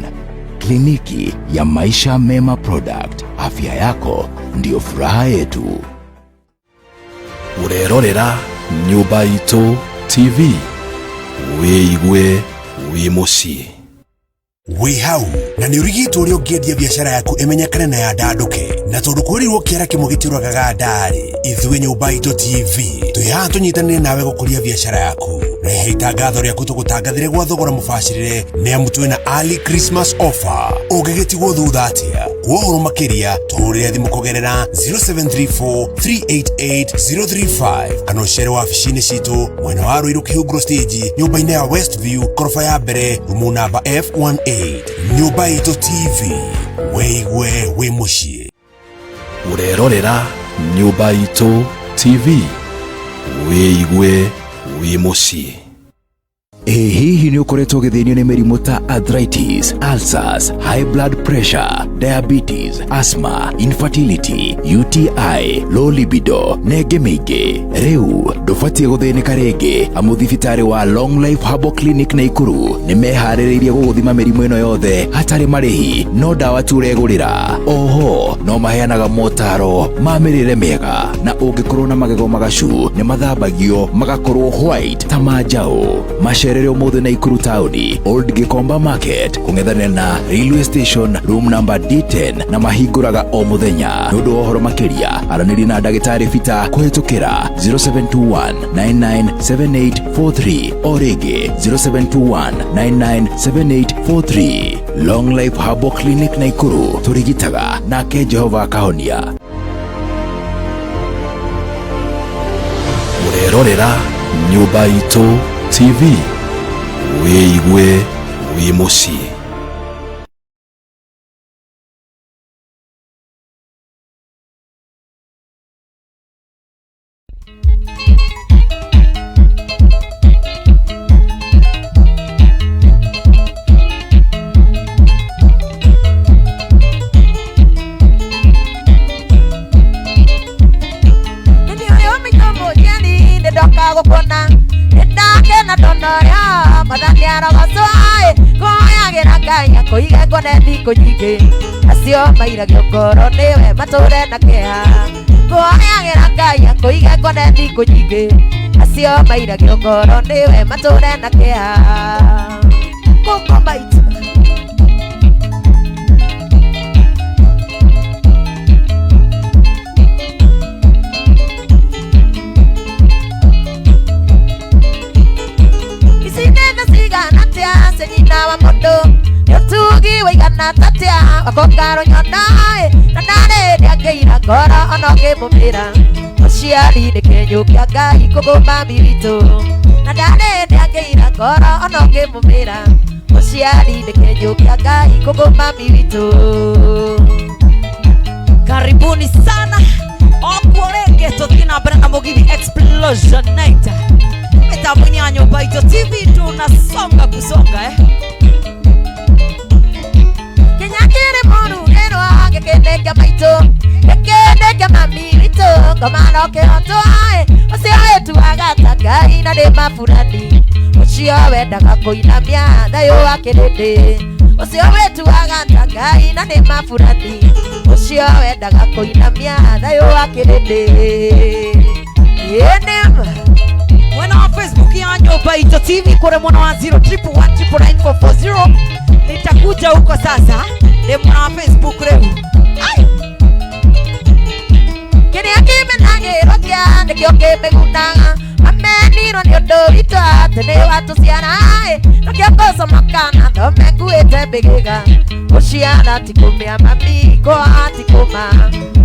Kliniki ya Maisha Mema Product, afya yako ndio furaha yetu. Urerorera Nyumba Itu TV wiigue wi muciĩ. Wi hau na nĩ ũrigitwo ũrĩa ũngĩendia biacara yaku ĩmenyekane na yandandũke, na tondũ kwĩrĩrwo kĩara kĩmwe gĩtiũragaga ndarĩ, ithuĩ Nyumba Itu TV twĩ haha tũnyitanĩre nawe gũkũria biacara yaku. Rehe itangatho rĩaku tũgũtangathĩre gwa thogora mũbacĩrĩre, nĩ amu twĩna early Christmas offer. Ũngĩgĩtigwo thutha atĩa? kuohoro makiria tuhurire thimu kugerera 0734388035 kana ucere wabici-inĩ citũ mwena wa Ruiru Kĩhunguro stage nyũmba-inĩ ya Westview koroba ya mbere rumu namba F18. Nyũmba Itũ TV, wĩigue wĩ mũciĩ. Urerorera Nyũmba Itũ TV, wĩigue wĩ mũciĩ. Hihi ni ukoretwo githinio ni mirimu ta arthritis, ulcers, high blood pressure, diabetes, asthma, infertility, UTI, low libido, nenge mingi? Riu ndubatie guthinika ringi amu thibitari wa Long Life Herbal Clinic Nakuru ni meharĩrĩirie guguthima mirimu ino yothe hatari marihi, no dawa tu uregurira. Oho no maheanaga motaro ma mirire mega, na ungikorwo na magego magacu ni mathambagio magakorwo white ta manjao. Masherere umuthi Nakuru Town, Old Gikomba Market, kung'ethanĩra na Railway Station, room number D10, na mahingũraga o muthenya. Nũndũ wa ũhoro makĩria aranĩria na ndagĩtarĩ Peter kũhĩtũkĩra 0721997843 o rĩngĩ 0721997843. Long Life Herbal Clinic Nakuru, tũrigitaga nake Jehova akahonia. Urerorera Nyũmba Itũ TV, wĩigue wĩ mũciĩ. Koiga kone thiko nyingĩ acio mairagio ngoro niwe matũre na kĩeha. Kũhoyagĩra Ngai koiga kone thiko nyingĩ acio mairagio ngoro niwe matũre na kĩeha. Kũkombaita ici nĩ cigana tia senyina wa mũndũ yotugi waigana tatia wakongaro nyonae na nane ndiangeira ngoro ono ngĩmũmĩra mũciari nĩ kĩenyũ kĩa Ngai kũgũma mĩritũ na nane ndiangeira ngoro ono ngĩmũmĩra mũciari nĩ kĩenyũ kĩa Ngai kũgũma mĩritũ. Karibuni sana okurenge tuthi na mbere na Mugithi Explosion Night. Mitambo-inĩ ya Nyũmba Itũ TV tunasonga kusonga Kinyakiri monu neno agekende kya maito gekende kya mamirito komano kĩhoto ae ũcio wetu agata Ngai na nĩ mabũrani ũcio wendaga kũinamia thayũ wa kĩrĩndĩ ũcio wetu agata Ngai na nĩ mabũrani ũcio wendaga kũinamia thayũ wa kĩrĩndĩ. Mwena wa Facebook ya Nyũmba Itũ TV kure mwena wa 0111999440 nitakuja huko sasa. Ni mwena wa Facebook leo. Kini akimenagĩrwo kĩa nĩkĩo kĩmĩgunaga amenirwo nĩ ũndũ witũ atĩ nĩ watũciara nakĩo kũcomokana thome nguĩte mbĩgĩga gũciara ti kũmĩa mami kũa ti kũma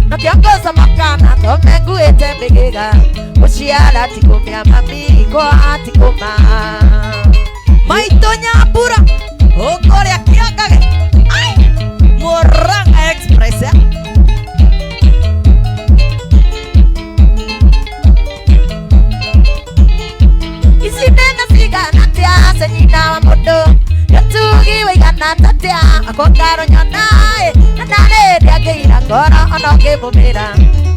nakĩo kũcomokana thome nguĩte mbĩgĩga gũciara ti kũmĩa mami kũa ti kũma. Maitũ Nyambura ũkũrĩa kĩangage Murang'a Express ici nĩ cigana tia senyina wa mũndũ yotugi waigana tatia akongaro nyonae na nane ndiangeira ngoro ono ngĩmũmĩra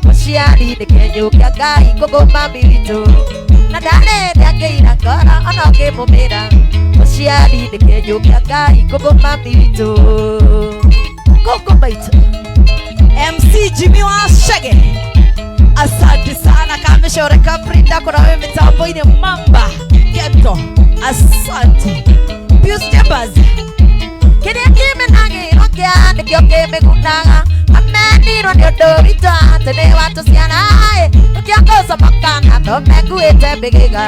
mũciari nĩ kĩenyũ kĩa Ngai kũgũma mĩritũ na nane ndiangeira ngoro ono ngĩmũmĩra mũciari nĩ kĩenyũ kĩa Ngai kũgũma mĩritũ. Kũkombaita MC Jimmy wa Shege, asante sana Kamishore Kaprinda kuna wewe mitambo-inĩ Mamba Kepto, asante Pius Chambers. kĩrĩa kĩmenagĩrwo kĩa nĩkĩo kĩmĩgunaga amenirwo nĩ ũndũ witũ atĩ nĩ watũciara nakĩo kũcomokana thome nguĩte mbĩgĩga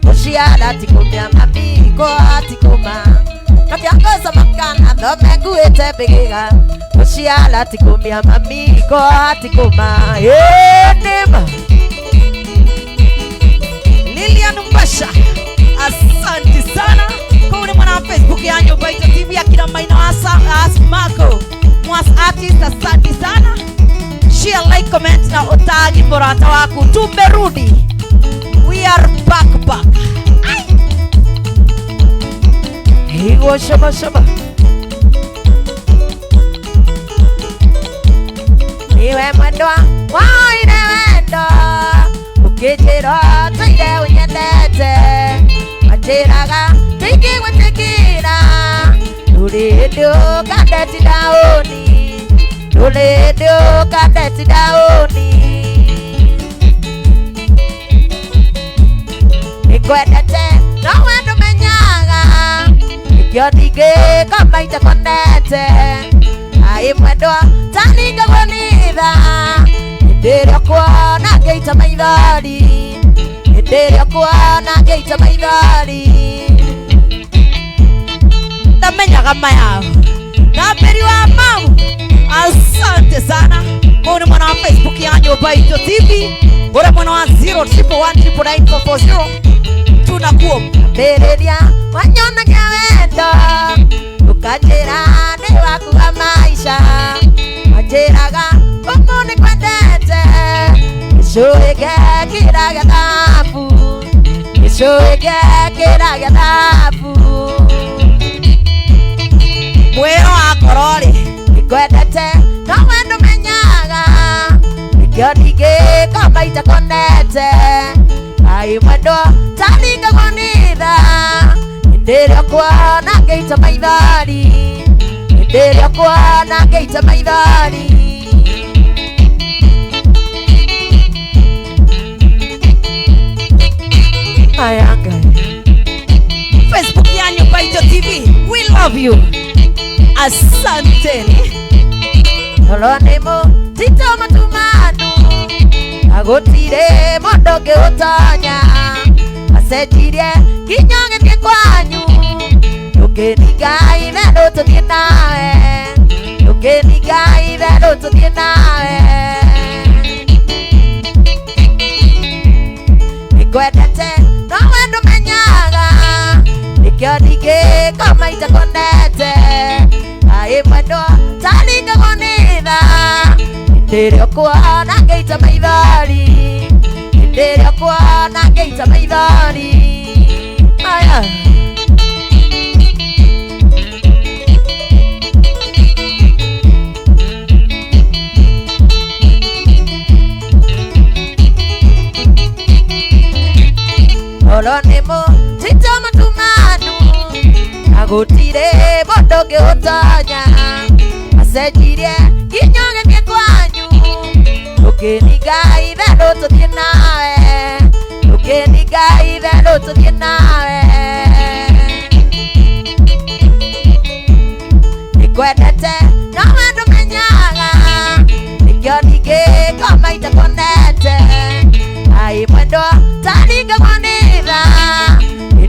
gũciara ti kũmĩa mami kũa ti kũma nakiangoza makana thome nguite bigiga uciala tikumia mamiko atikuma enema Lilian Mbasha, asante sana. Kuni mwana Facebook ya Nyumba Itu TV akina maina Asmako Mwas artist, asante sana. Share, like, comment na utagi morata waku. Tumerudi, we are back. higo shaba shaba niwe mwendwa waine wendo ukijira tuire unyendete majiraga tikigwitikira ndurindu kadeti daoni ndurindu kadeti daoni nikwendete no wendo menyaga ikiodige kama itakondete ai mwendwa taninga wanitha ndirio kuona geita maithari ndirio kuona geita maithari Ndamenyaga mayao Kaperi wa mamu, asante sana. Kuni mwana wa Facebook ya Nyumba Itu TV. Ure mwana wa 011199440. Tunakuomba Bereria wanyona kia wendo ukajira ni waku wa maisha majiraga umuni kwendete ishuige kiraga dhafu ishuige kiraga dhafu mwero akorori ikwendete no wendo menyaga ikiodige kama itakondete ai mwendo taninga konitha ndirio kuona geita maithari ndirio kuona geita maithari ayanga Facebook ya Nyumba Itu TV. We love you. Asanteni. Olonemo tito matumanu agotire mondoge utanya asejirie kinyoge tie kwanyu ukenigai vero tuthie nawe ukenigai vero tuthie nawe nikwendete no wendo menyaga nikionige kama itakondete ai mwendo taninga konitha ndirio kuona geita maithari ndirio kuona geita maithari aya olonemo tito matumanu agotire mondoge utanya asejirie kinyoge tie kwanyu ukenigai vero tuthie nawe ukenigai vero tuthie nawe nikwendete no wendo menyaga nikionige kama itakondete ai mwendo taninga konitha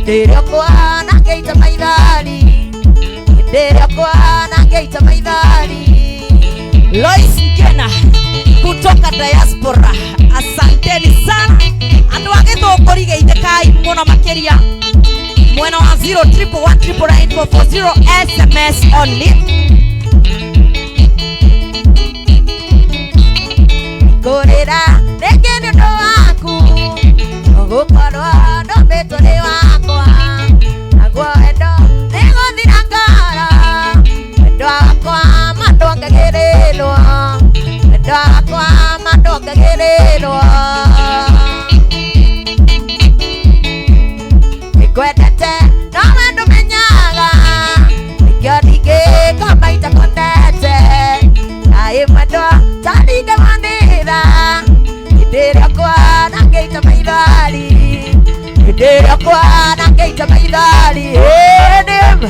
ndirio kuona geita maithari ndirio kuona geita maithari Lois Ngena kutoka diaspora, asanteni sana. Andu agithukuri geitekai muno makiria mwena wa 011199440 SMS only. kurira reke nundu waku gukorwo ndombetwo ni wakwa naguo wendo niguthira ngoro wendo wakwa mandongagirirwo wendo wakwa mandongagirirwo nikwendete no wendo menyaga nikionige kama itakondete ai mwendo taninga wanitha ndirio kuona geita maithari ndirio kuona geita maithari enema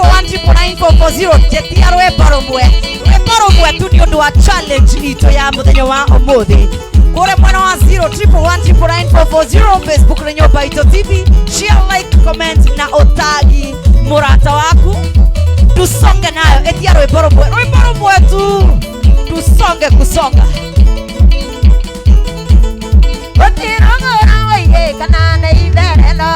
011199440 jetia rwimbo rumwe tu ni undu wa challenge itu ya muthenya wa umuthi kore mwana wa 011199440 Facebook na Nyumba Itu TV. Share, like, comment na otagi murata waku. Tusonge nayo etia rwimbo mwetu. Tusonge kusonga. Otirongora waige kanane itherelo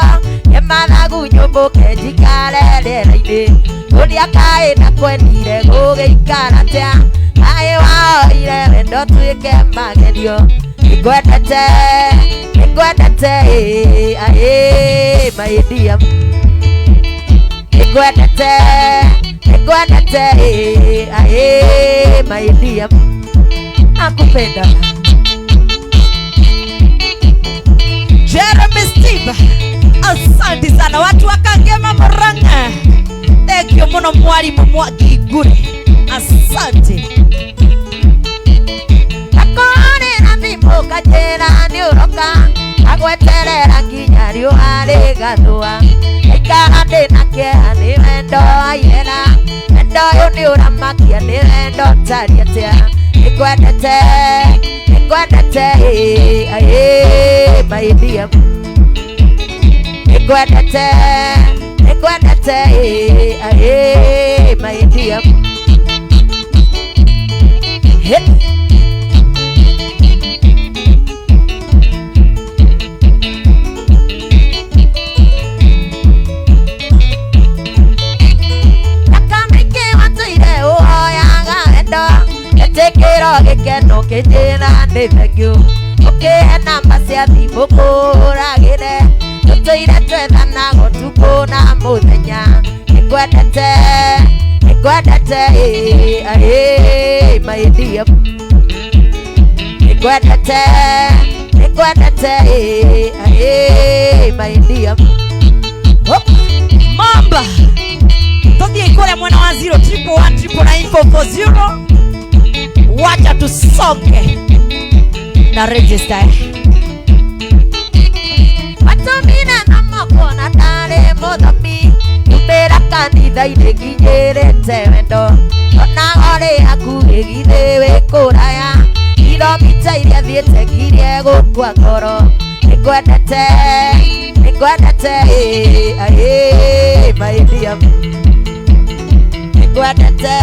Yemathagu nyumbuke njikarerere-ini Kuria kaĩ na kwendire gũgĩikara tia Kaĩ waoire wendo tuĩke magerio Nĩngwendete aĩ my dear Nĩngwendete aĩ my dear Nakupenda Jeremy Steve, asante sana watu wakangema Murang'a. Thank you muno mwalimu Mwangi Gure, asante. Akone na thimũ kajĩra nĩũroka agweterera nginya riũa rĩgathũa Ikara ndĩna kĩeha nĩ wendo waiyera Wendo ũyũ nĩũramakia nĩ wendo tari atĩa Nĩngwendete aĩ my dear Nĩngwendete aĩ my dear Nakamrike watuire uhoyaga wendo Etekero gĩkeno kĩnjĩra nĩ thengio Ũkĩhe namba cia thimũ kũragĩre Tũtũire twethanaga ũtukũ na mũthenya Nĩngwendete aĩ my dear Nĩngwendete aĩ my dear Mamba Todhie kore mwena wa 011199440. Wacha tusonge na register. Watumine na moko na tare muthomi Umĩra kanitha-inĩ nginyĩrĩte wendo Ona ore hakuhĩ githĩ wĩ kũraya Kilomita iria thiĩte ngirie gũkua ngoro Nĩngwendete aĩ my dear Nĩngwendete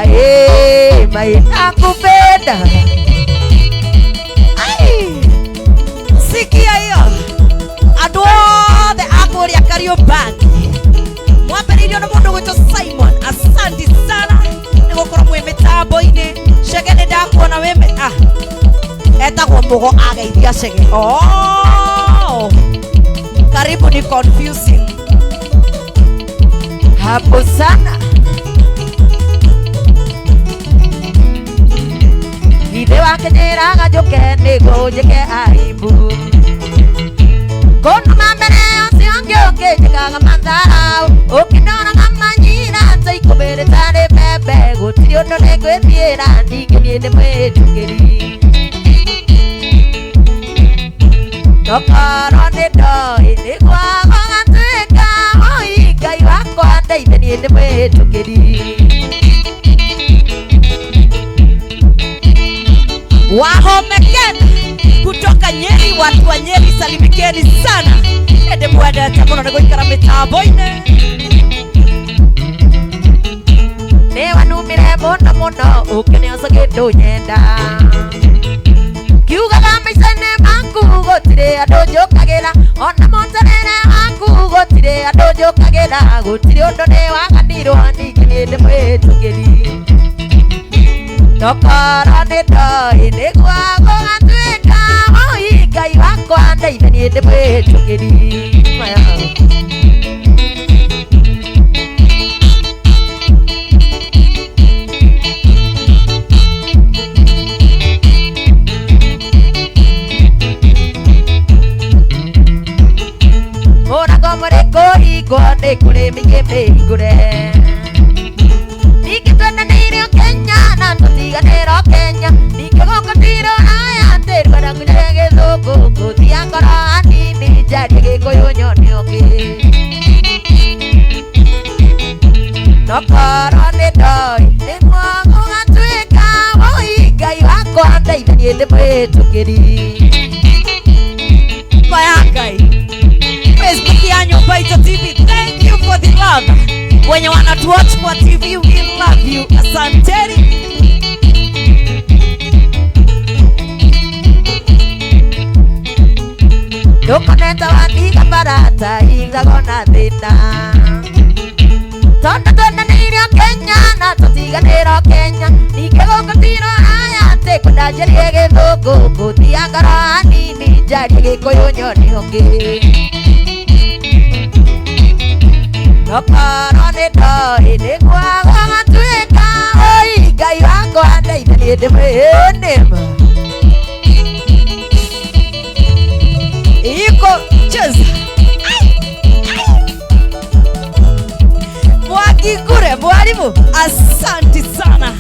aĩ my nakupenda Sikia hiyo. Andũ othe akũria Kariobangi. Mwambĩrĩirio nĩ mũndũ gwĩtwo Simon. Asante sana nĩgũkorwo mwĩ mĩtambo-inĩ. Chege nĩ ndakuona wĩ etagwo Mũgo ageithia Chege. Oh, karibu ni confusing hapo sana Ithe wake njĩraga njũke nĩguo njĩke aibu Kũndũma mbere ũcio ũngĩ ũkĩnjĩkaga matharau Ũkĩndoraga manyira ta ikũmbĩrĩ tarĩ mbembe Gũtirĩ ũndũ nĩngwĩthiĩra ningĩ niĩ nĩ mwĩtũkĩri Nokorwo nĩndoĩ nĩguo gũgatuĩka Oi Ngai wakwa ndeithia niĩ nĩ mwĩtũkĩri Wahomekena kutoka Nyeri. Watu wa Nyeri salimikeni sana. Ende mwendete muno nĩgũikara mĩtambo-inĩ. Nĩwanumire mũno ũkĩnĩoca kĩndũ nyenda Kiugaga maica-inĩ maku gũtirĩ andũ njũkagĩra Ona mũnjarĩre waku gũtirĩ andũ njũkagĩra Gũtirĩ ũndũ nĩwaganirwo ningĩ niĩ nĩ mwĩtũkĩri Nokorwo nĩndoĩ nĩguo gũgatuĩka Oi Ngai wakwa ndeithia niĩ nĩ mwĩtũkĩri Mũrango mũrĩ kũhingwo nĩ kũrĩ mĩingĩ mĩhingũre Ningĩ twendanĩirio Kenya na tũtiganĩrwo Kenya Ningĩ gũkũ ndirũraya tĩrwara nginya gĩthũngũ Ngũthia ngoro hanini njarie gĩkũyũ nyone ũngĩ Nokorwo nĩndoĩ nĩguo gũgatuĩka Oi Ngai wakwa niende mwetukiri Mayangai Facebook ya Nyumba Ito TV. Thank you for the love. Wenye wanatuwatch kwa TV, we love you. Asanteni. Dokoneta waniga barata Iga gona thina Tonda nirio Kenya Na totiga niro Kenya Nikego katiro aya Te kuda jari ege thoko Kuthi angara nini Jari ege koyo nyoni hongi Nokoro nido Ine kwa tuika Oi gai wako ande Ine nide mwenema Iko cheza Mwagigure mwarimu. Asante sana.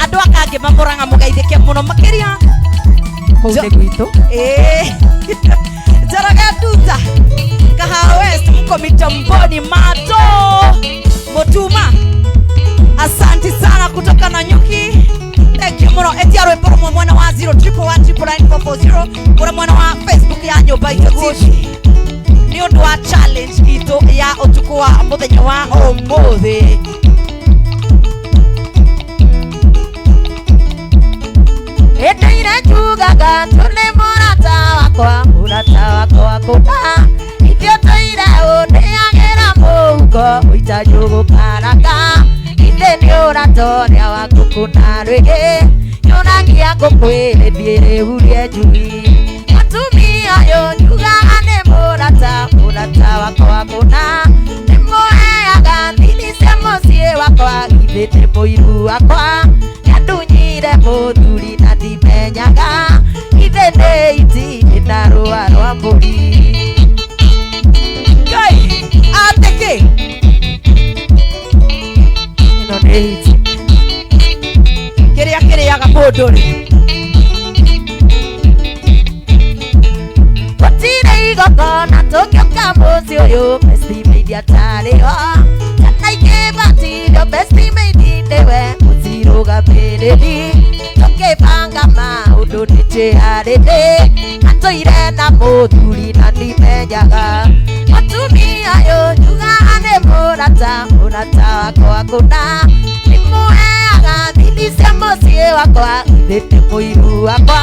Andu akange mamuranga mugaithike muno makiria Kule gwito Jaraga Duta Kahawa West mko mitamboni Mato Motuma. Asante sana kutoka na Nyuki. Thank you muno. Etiaro eporo mwana wa 0119940. Kuna mwana wa Facebook ya Nyumba Ito TV. Ni undu wa challenge ito ya utuku wa muthenya wa umuthi. Eteire chugaga tune murata wako wakuda Itio toire uneagera mugo Uita jugu karaka Ite ni uratoria waku kuna rwege Yunagia kukwele biere hurie jui Matumia yo nyuga ane murata wako wakuna Nimoeaga nini semosie wakwa Ibete moiru wakwa Yadunyire muthuri na ndimenyaga Ithene iti ina rũa rwa mbũri Ngai ateke ĩno nĩ iti kĩrĩaga mũndũ rĩ gũtirĩ igongona tũngĩũka mũciĩ ũyũ Best-made atarĩ ho Kana ingĩbatithio Best-made nĩwe mũtirũgamĩrĩri Tũkĩbanga maũndũ nĩtwĩharĩrĩ Atũire na mũthuri na ndimenyaga Mũtumia ũyũ njugaga nĩ mũrata wakwa kũna Nĩmũheaga thini cia mũciĩ wakwa Ithe nĩ mũiru wakwa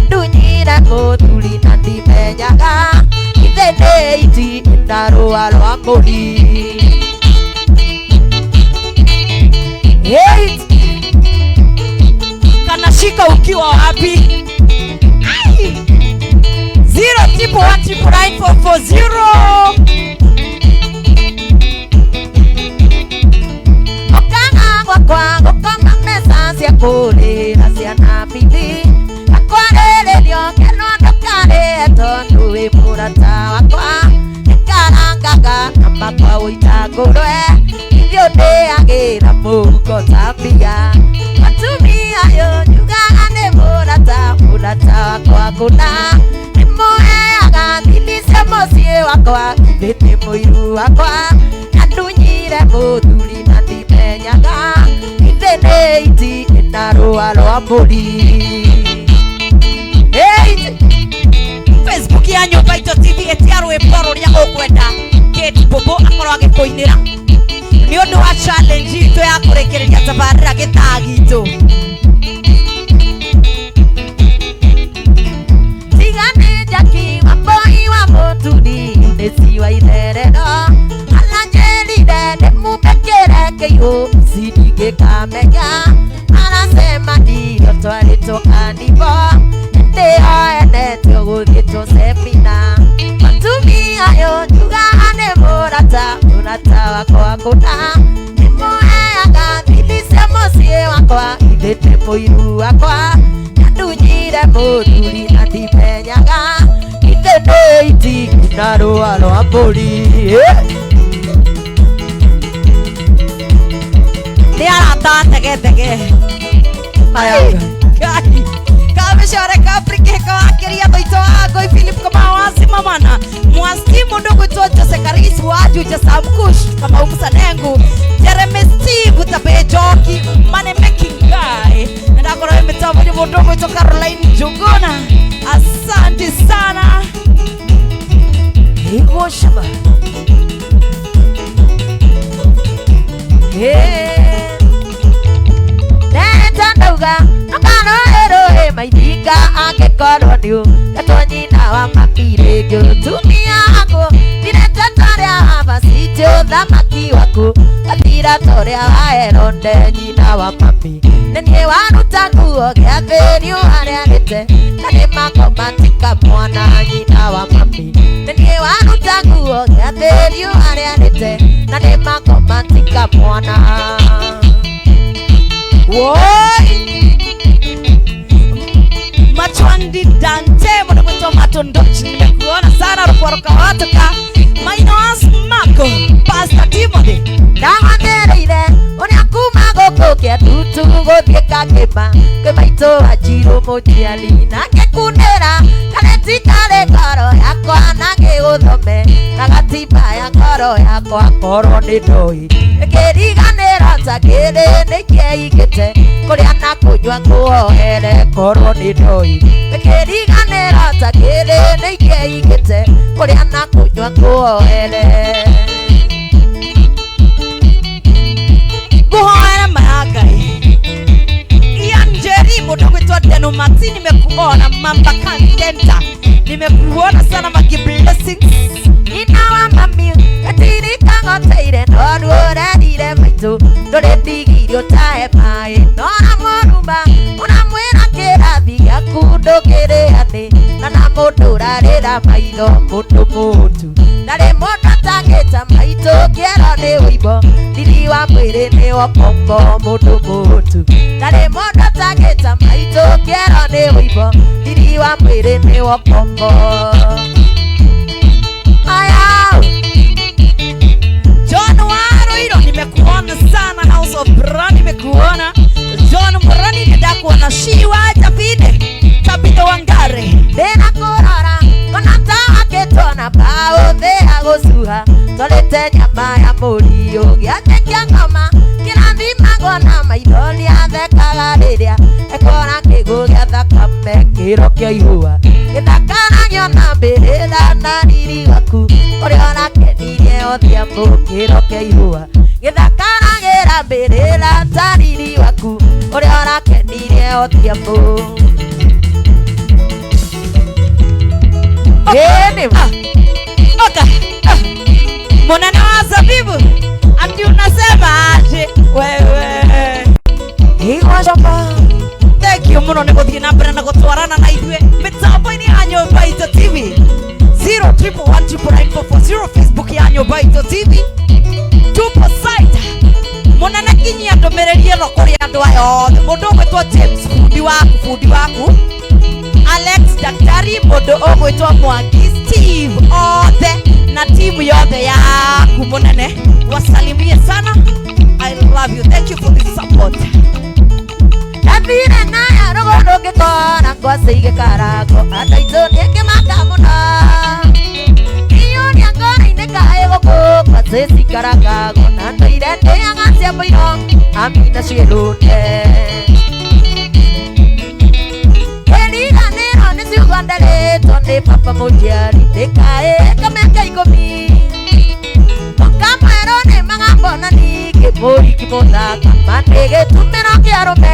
Ndunyire mũthuri na ndimenyaga Ithe nĩ iti ina rũa rwa mbũri Kana shika ukiwa wapi? 0119940. Okanga gwakwa gũkoma mbeca cia kũrĩra ciana bithi Akwarĩrĩrio ngeno ndũkarĩe tondũ wĩ mũrata wakwa Nĩkarangaga na makwa ũita ngũrwe Ithiũ ndĩagĩra mũhuko ta mbia Mũtumia ũyũ njugaga nĩ mũrata wakwa kũna Nĩmũheaga thini cia mũciĩ wakwa Ithe nĩ mũiru wakwa Ndunyire mũthuri na ndimenyaga Ithe nĩ iti ina rũa rwa mbũri Facebook ya Nyumba Ito TV etia rwĩmbo rũrĩa ũkwenda Kate Bobo akorwo agĩkũinĩra nĩ ũndũ wa challenge itũ ya kũrekereria tabarĩra gĩthaa gitũ. Tigane Jackie wamboi wa mũturi Nĩci wa itherero Alanjerire nĩmũmekere kĩihũ Sidingĩkamenya Arasema ndiyo twarĩtwo kandibo Ndĩyo endetio gũthiĩtwo semina Mũtumia ũyũ njugaga nĩ mũrata wakwa kũna Nĩmũheaga thini cia mũciĩ wakwa Ithe nĩ mũiru wakwa Ndunyire mũthuri na ndimenyaga Ithe nĩ iti ina rũa rwa mbũri Nĩ arata tegethege Kameshore kaprike kawakiria Thoito Agoi Philip kama wasima mana Mwasimu ndugu tuocho sekarisi waju Jasamkush kama umusanengu Jeremy Steve utabe joki Money making guy Ndakoro imetavu ni mundugu toka angĩkorwo nĩ ũgatwo nyina wa mami rĩngĩ ũtumia waku ndirete torĩa wabaciti ũthamaki waku gatira torĩa wa Heronde nyina wa mami nĩ niĩ waruta nguo gĩathĩni ũharĩanĩte na nĩ makomatika mwana nyina wa mami nĩ niĩ waruta nguo gĩathĩni ũharĩanĩte na nĩ makomatika mwana. Woi Machwandi Dante mwana mweto mato ndochi nimekuona sana rukwaruka watoka Mainos Mako Pastor Timothy ndawathereire ũrĩa kuma gũkũ kĩatutu gũthiĩ Kakĩma kwĩ maitũ Wanjirũ mũciari na ngĩkunĩra kareti karĩ ngoro yakwa na ngĩgũthome na gatimba ya ngoro yakwa korwo nĩ ndoĩ ĩkĩriganĩra ta kĩrĩ nĩkĩigĩte kũrĩa na kũnyua kũohere korwo nĩ ndoĩ ĩkĩriganĩra ta kĩrĩ nĩkĩigĩte kũrĩa na kũnyua kũohere Kuhoera mayagai Ianjeri muda kwitwa Deno Mati nimekuona Mamba Kandenta nimekuona sana Magi Blessings Nina wa mami Katiri kangoteire Noru ũrerire maitũ ndũrĩndigirio tahe maĩ Nora mũrumba ũramwĩra kĩrathi gĩaku ndũkĩrĩane na mũndũ ũrarĩra maitho mũndũ mũtu ndarĩ mũndũ atangĩta maitũ kĩero nĩ wĩimbo Ndiri wa mwĩrĩ nĩ okombo mũndũ mũtu ndarĩ mũndũ atangĩta maitũ kĩero nĩ wĩimbo Ndiri wa mwĩrĩ nĩ okombo Ayao John Waroiro nimekuona sana House of Bra nimekuona John Murani nidakuona Shiwa Japide Tabide Wangare Ndĩna kũrora kona tawa kĩtona bao thĩa gũcuha tũrĩte nyama ya mũriũ gĩake kĩa ngoma kĩrathimagwo na maitho nĩathekaga rĩrĩa ekora kĩgũ gĩa thakame kĩro kĩa ihũa gĩthakaragio na mbĩrĩra na riri waku ũrĩa ũrakenirie Odhiambo kĩro kĩa ihũa gĩthakaragĩra mbĩrĩra ta riri waku ũrĩa ũrakenirie Odhiambo Munene wa Zabibu ati unasema aje wewe Igwa shamba Thank you muno nĩgũthiĩ na mbere na gũtwarana na ithuĩ mĩtambo-inĩ ya Nyũmba Itũ TV 011994440 Facebook ya Nyũmba Itũ TV tupo site munene kinyia ndũmĩrĩri ĩno kũrĩ andũ aya othe mũndũ ũgwĩtwo James fundi waku Alex Daktari mũndũ ũgwĩtwo Mwangi Steve othe na timu yothe yaku munene wasalimie sana. I love you. Thank you for the support. Nathire naya rũgũndũ ngĩkora ngwacĩ igĩkarangwo andũ aitũ nĩngĩmaka mũno iyũria ngoro-inĩ kaĩ gũkũ ngwacĩ cikarangagwo na ndũire ndĩaga cia mũiro Amina ciĩrũnde Kĩriganĩro nĩ ciugo nderĩtwo nĩ baba mũciari ndĩkaĩ kamĩaka 10 Kamwerwo nĩ magambo na ningĩ mũriki mũthaka manĩgĩtumĩro kĩa arũme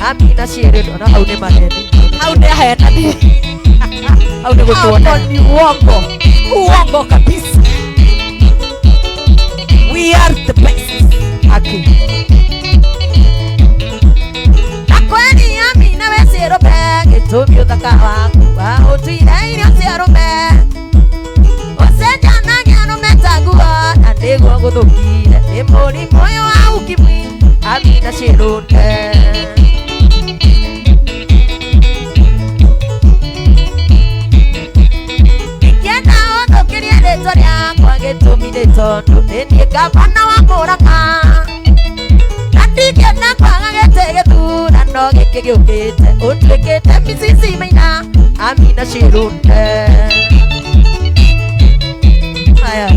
Amina ciĩrĩtwo na hau nĩ maheni Hau nĩ ahenani hau nĩ gũtuona hapo ni uongo kabisa. We are the best. Haki na kweli Amina we ciĩrũme gĩtũmi ũthaka waku wa ũtuire irio cia arũme ũcenjanagia arũme ta nguo na nĩguo gũthũkire nĩ mũrimũ ũyũ wa ukimwi Amina ciĩrũnde ingĩenda ũthũkĩrie rĩtwa rĩakwa gĩtũmi nĩ tondũ nĩ niĩ ngavana wa Mũrang'a na ndingĩenda kwaga gĩtĩ gĩthurano gĩkĩ gĩũkĩte ũtuĩkĩte Mrs. Maina Amina ciĩrũnde Aya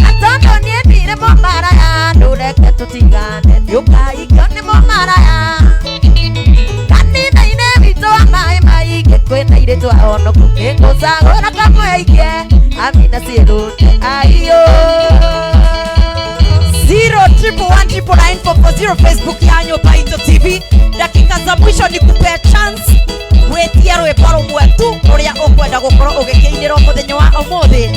Atondo niĩ ndirĩ mũmaraya ndũreke tũtigane ndĩũkaikio nĩ mũmaraya kanitha-inĩ witũ wa maĩ maingĩ kwĩna airĩtu ahonoku nĩngũcagũra kamwe aikie Amina Sirute Ayo 011199440 Facebook ya Nyumba Itu TV. Dakika za mwisho ni kupea chance wetia rwimbo rumwe tu uria ukwenda gukorwo ugikiinira muthenya wa umuthi.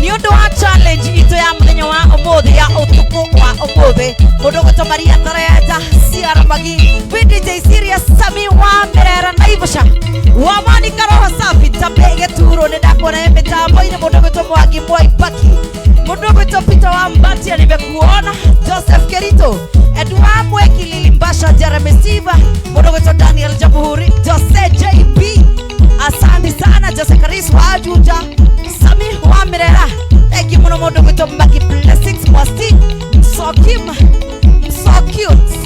Ni undu wa challenge itu ya muthenya wa umuthi ya utuku wa umuthi. Mundu gwitwo Maria Teresa Ciaramagi, DJ Serious Sami wa Merera Naivasha, Wamani Karoho Safi Tambege Turo ni ndakuona mitambo-ini. Mundu gwitwo Mwangi Mwai Paki, mundu gwitwo Peter wa Mbati nimekuona, Joseph Kerito, Edward Mwekili Mbasha, Jeremy Siva, mundu gwitwo Daniel Jamhuri, Jose JB, asante sana Jose Karis wa Juja, Sami wa Merera, eki muno mundu gwitwo Maki Blessings Mwasti, Sokim, so cute,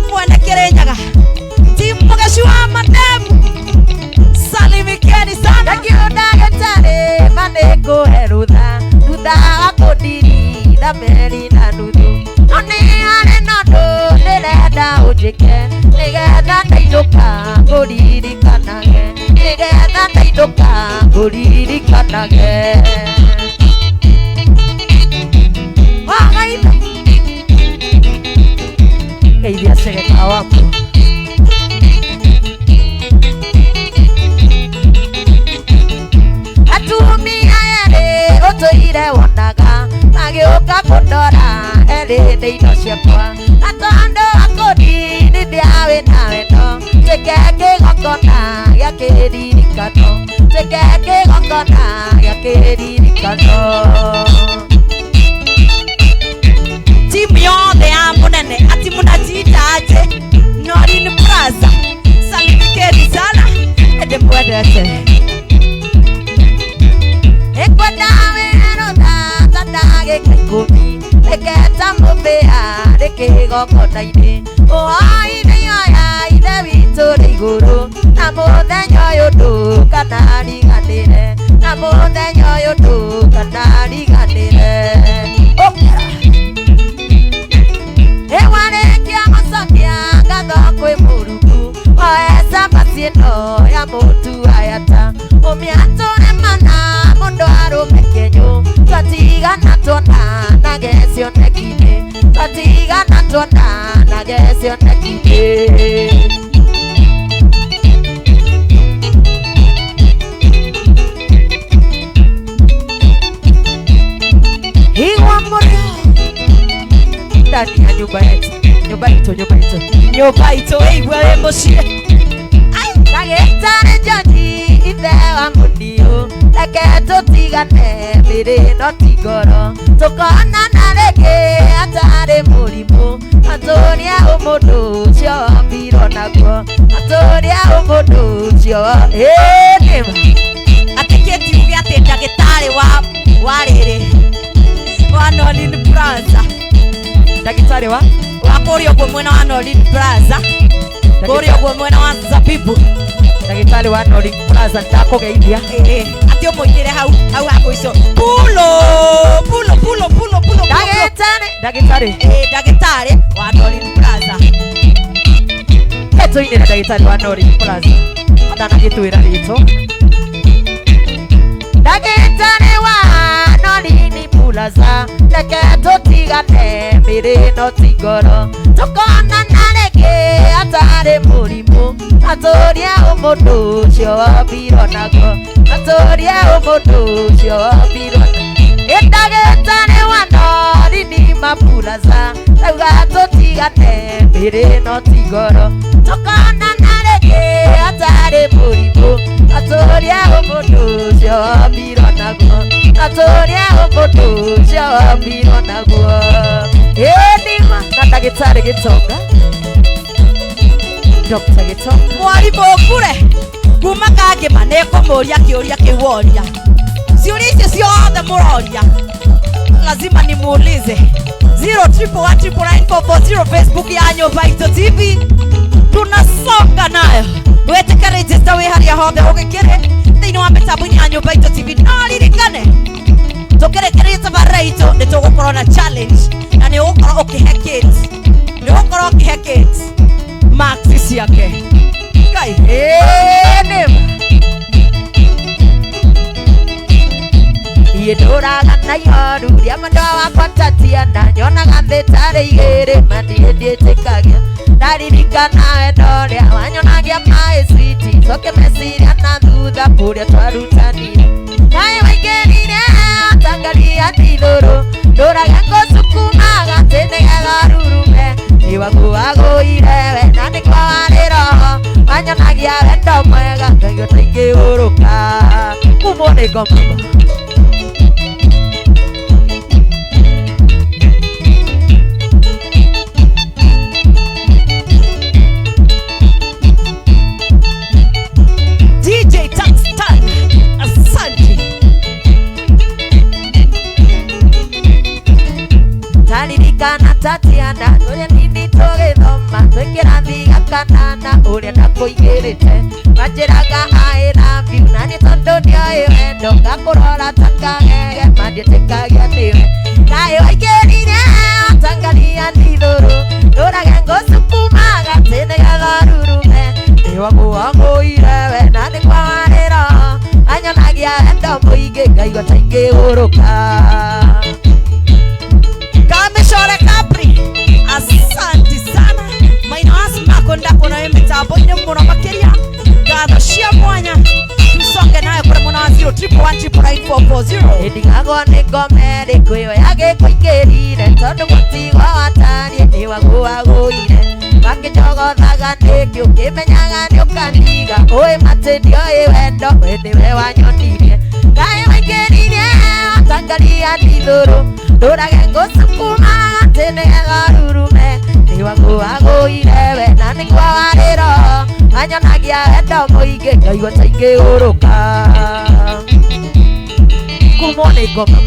mwana Kirenyaga, Timpogashua madam, salimikeni sana. Dakiudagitare maneko herutha Rutha wakudiri dameri na nuthu Noni hane nondo nirenda ujike Nigetha ndainuka nguririkanage Nigetha ndainuka nguririkanage Wagaitha Geithia cegeka waku Atumia ere utuire wonaga Magiuka kundora ere ndeino ciakwa Atondo akodi nithia wina wendo Teke kigongona gia kiririkano Teke kigongona gia kiririkano Timu yothe ya munene ati munajitaje Norin Plaza, salimikeni sana ende mwendete Ekwenda werutha tandage kaikumi Eketa mubea rikigongona-ini Oaithe yoya ithe witu ri iguru Na muthenya uyu ndukanaariganire Na muthenya uyu ndukanaariganire Ewarikia mucokia ngatho kwi Murugu Oesa mbasi ino ya mutu ayata Umiature mana mundu arume kenyu Twatigana tuona na gesio nekine Twatigana tuona na gesio nekine Hiwa murio ndani ya nyumba yetu Nyumba Itu weigwe mucie Ndagitari Joji ithe wa mundio Reke tutigane mbiri no ti ngoro Tukonana rĩngĩ hatarĩ mũrimũ Atũria ũmũndũ ũcio mbiro naguo Atũria ũmũndũ ũcio nĩma atiketi uge ati ndagĩtarĩ wa rĩrĩ wa Norin Plaza, ndagĩtarĩ wa kũrĩa ũguo mwena wa Norin Plaza, kũrĩa ũguo mwena wa Zabibu, ndagĩtarĩ wa Norin Plaza ndakũgeithia ati ũmũigĩre hau hapo ico pulo ndagĩtarĩ wa Norin Plaza Hetu-inĩ na ndagĩtarĩ wa Norin Plaza atanagĩtwĩra rĩtwa ndagĩtarĩ wa Norin Plaza reke tũtigane mbĩrĩ no ti ngoro Tũkonana rĩngĩ hatarĩ mũrimũ Atũria ũmũndũ ũcio mbiro naguo Atũria ũmũndũ ũcio mbiro Ndagĩtarĩ wa Norin Plaza rauga tũtigane mbĩrĩ no ti ngoro Tũkonana rĩngĩ hatarĩ mũrimũ Atũria ũmũndũ ũcio mbiro naguo Atũria ũmũndũ ũcio mbiro naguo Nĩma na ndagĩtarĩ Gĩtonga Dr. Gĩtonga mwarimũ kure kuma Kangĩma nĩkũmũria kĩũria kĩworia ciũria icio ciothe mũroria lazima nimuulize 011199440 Facebook ya Nyumba Itu TV. Tunasonga nayo wetĩka register wĩ harĩa hothe ũgĩkĩrĩ thĩinĩ wa mĩtambo-inĩ ya Nyumba Itu TV. No ririkane tũkĩrĩkĩrĩria tabarĩra itũ nĩ tũgũkorwo na challenge na nĩ ũgũkorwo ũkĩhe kids, nĩ ũgũkorwo ũkĩhe kids marks ciake Ngai nĩma niĩ ndũraga na ihoru rĩa mwendwa wakwa Tatiana nyonaga thĩ tarĩ igĩrĩ mandirĩ ndĩtĩkagia ndaririkana wendo ũrĩa wanyonagia my sweet coke meciria na thutha kũrĩa twarutanire nawe waingĩrire tangaria ndithũrũ ndũraga ngũcukumaga atĩ nĩgetha rurume nĩwagũagũire we na nĩkwarĩ roho wanyonagia wendo mwega ngaigua ta ingĩũrũka kumwo nĩ ngoma DJ Taxstar, asante. taririkana Tatiana ũrĩa nini tũgĩthoma twĩkĩrathi gakanana ũrĩa ndakũigĩrĩte wanjĩraga I love you na nĩ tondũ ndioĩ wendo ngakũrora ta kagege mandiĩtĩkagia nĩwe nawe waingĩrire tangaria ndithũrũ ndũrage ngũcukumaga atĩ nĩgetha rurume nĩwagũagũire we na nĩkwarĩ roho anyonagia wendo mũingĩ ngaigua ta ingĩũrũka Kameshore Capri, asante sana. Maina asmako ndako na mitambo ine muno makeria gatho cia mwanya tusonge nayo kuri muno wa 031199440 Ndingagwo nĩ ngome rĩkwĩyo yagĩkũingĩrire tondũ mũtigwa watariĩ nĩwagũagũire makĩjogothaga nĩkĩ ũkĩmenyaga nĩũkaniga ũĩ matĩ ndioĩ wendo we nĩwe wanyonirie ngaĩ waingĩrire tangaria ndithũrũ ndũrage ngũcukumaga atĩ nĩgetha rurume nĩwagũagũire we na nĩguo warĩ roho wanyonagia wendo mũingĩ ngaigua ta ingĩũrũka kumwo nĩ ngoma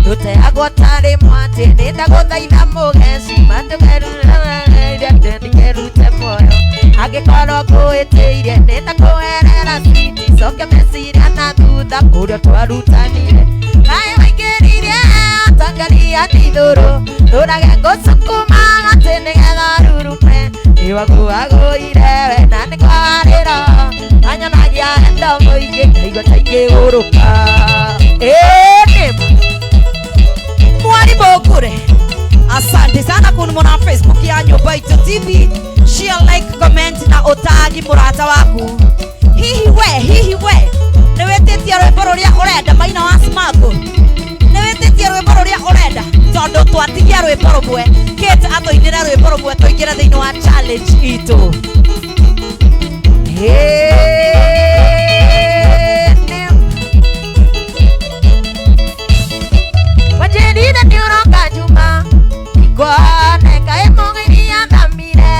Tuteagwo tarĩ mwatĩ nĩndagũthaitha mũgeci matũkerũrĩre ndĩkerute muoyo angĩkorwo ngũĩtĩire nĩndakũherera citi coke meciria na thutha kũrĩa twarutanire nawe waingĩrire tangaria ndithũrũ ndũrage ngũcukumaga atĩ nĩgetha rurume nĩwagũagũire we na nĩkwarĩ roho anyonagia wendo mũingĩ ngaigua ta ingĩũrũka Mwarimu Okure, asante sana kunimona na Facebook ya Nyumba Itu TV. Share, like, comment na utagi murata waku. Hihi we niwĩtĩtie rwĩmbo rũrĩa ũrenda Maina wa Smago niwĩtĩtie rwĩmbo rũrĩa ũrenda tondũ twatigia rwĩmbo rũmwe Kate atũinĩre rwĩmbo rũmwe tũingĩre thĩinĩ wa challenge itũ Wajerida niuroka nyuma Ikwaneka emogeria thamire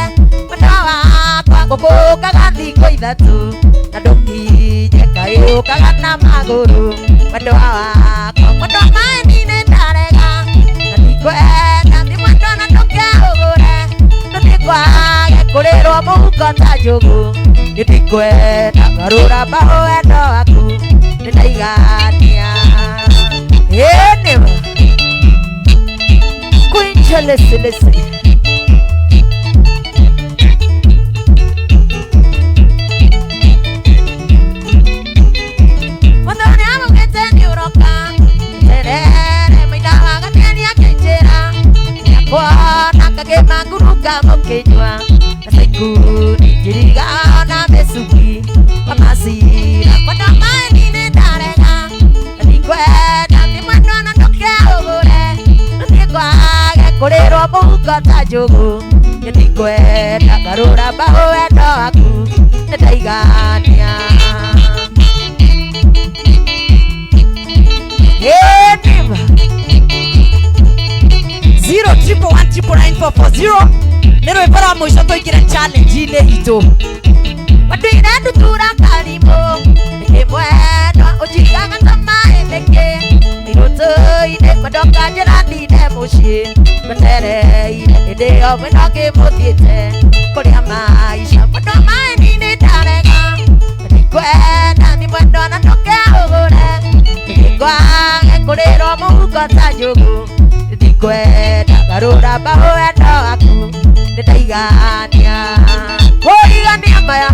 Madawa kwa kukukaga thikũ ithatũ Na ndũkinyeka yũkaga na magũrũ Madawa wakwa mwendwa maĩni nĩndarega Na ndikwenda thĩ mwendwa na ndũkeũgũre Ndũtikwage kũrĩrwo mũhuko ta njũgũ Ndikwenda garũra mbaũ wendo waku Nĩndaigania Nĩma Queen listen Wandone amugete niuroka Terere maina wagatenia kenjera Yakwana kagema nguruka mokejwa Nasaikuni jiriga na mesuki Wamasira Wando maini nendarega Ndikwenda ndimwendwa na ndũkeũgũre Ndũtikwage kũrĩrwo mũhuko ta njũgũ Ndikwenda garũra mbaũ wendo waku Nĩndaigania Nĩma 031199440 nĩ rwĩmbo rwa mũico tũingĩre challenge-inĩ itũ Waduire ndutura karimũ Nĩkĩmwendwa ũnjigaga ta maĩ nĩkĩ Irũtũ-inĩ kwendoka njĩra ndine mũciĩ Metereire hĩndĩ ndio mwendo kimuthiete kuria maisha mwendo maini ndarega kwenda ni mwendo na toke ugure kwage kuriro muhuko ta njugu ndikwenda garura mawendo aku nitaigania kurigania maya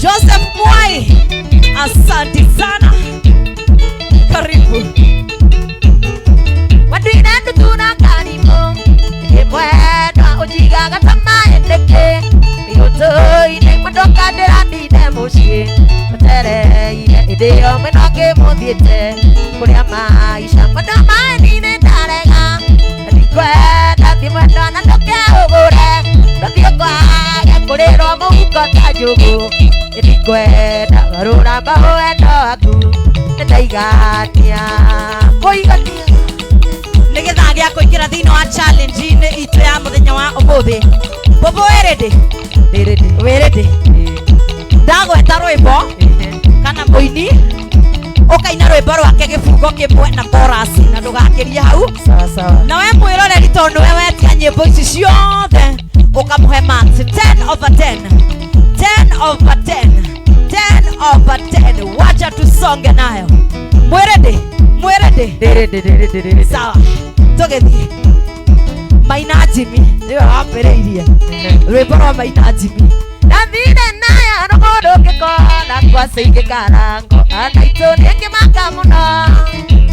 Joseph Mwai, asante sana, karibu. Wadwina ndutuna karibu mwendo ujigaga tamaendeke igutoine madoka ndirandine mucii matereire idio mwendo ngimuthiete kuria maisha mwendo maenine ndarega ndikwenda thi mwendo na ndoke ugure ndothio kwage kurirwo muhuko ta njugu ndikwenda garura mawendo aku nitaigania kuigania Nigetha gia kuingira thini wa challenge-ini itu ya muthenya wa umuthi. Bobo werede ndagweta rwimbo kana muini ukaina rwimbo rwake gifungo kimwe na chorus na ndugakirie hau sawa na we mwiroreri tondu we wetia nyimbo ici ciothe ukamuhe marks 10 over 10 10 over 10 10 over 10 wacha tusonge nayo mwirede sawa tugethie Maina Jimmy niwe wambereirie rwimbo rwa Maina Jimmy nathire nayo nogondo ngikona kwacingi karango anaito nikimaka muno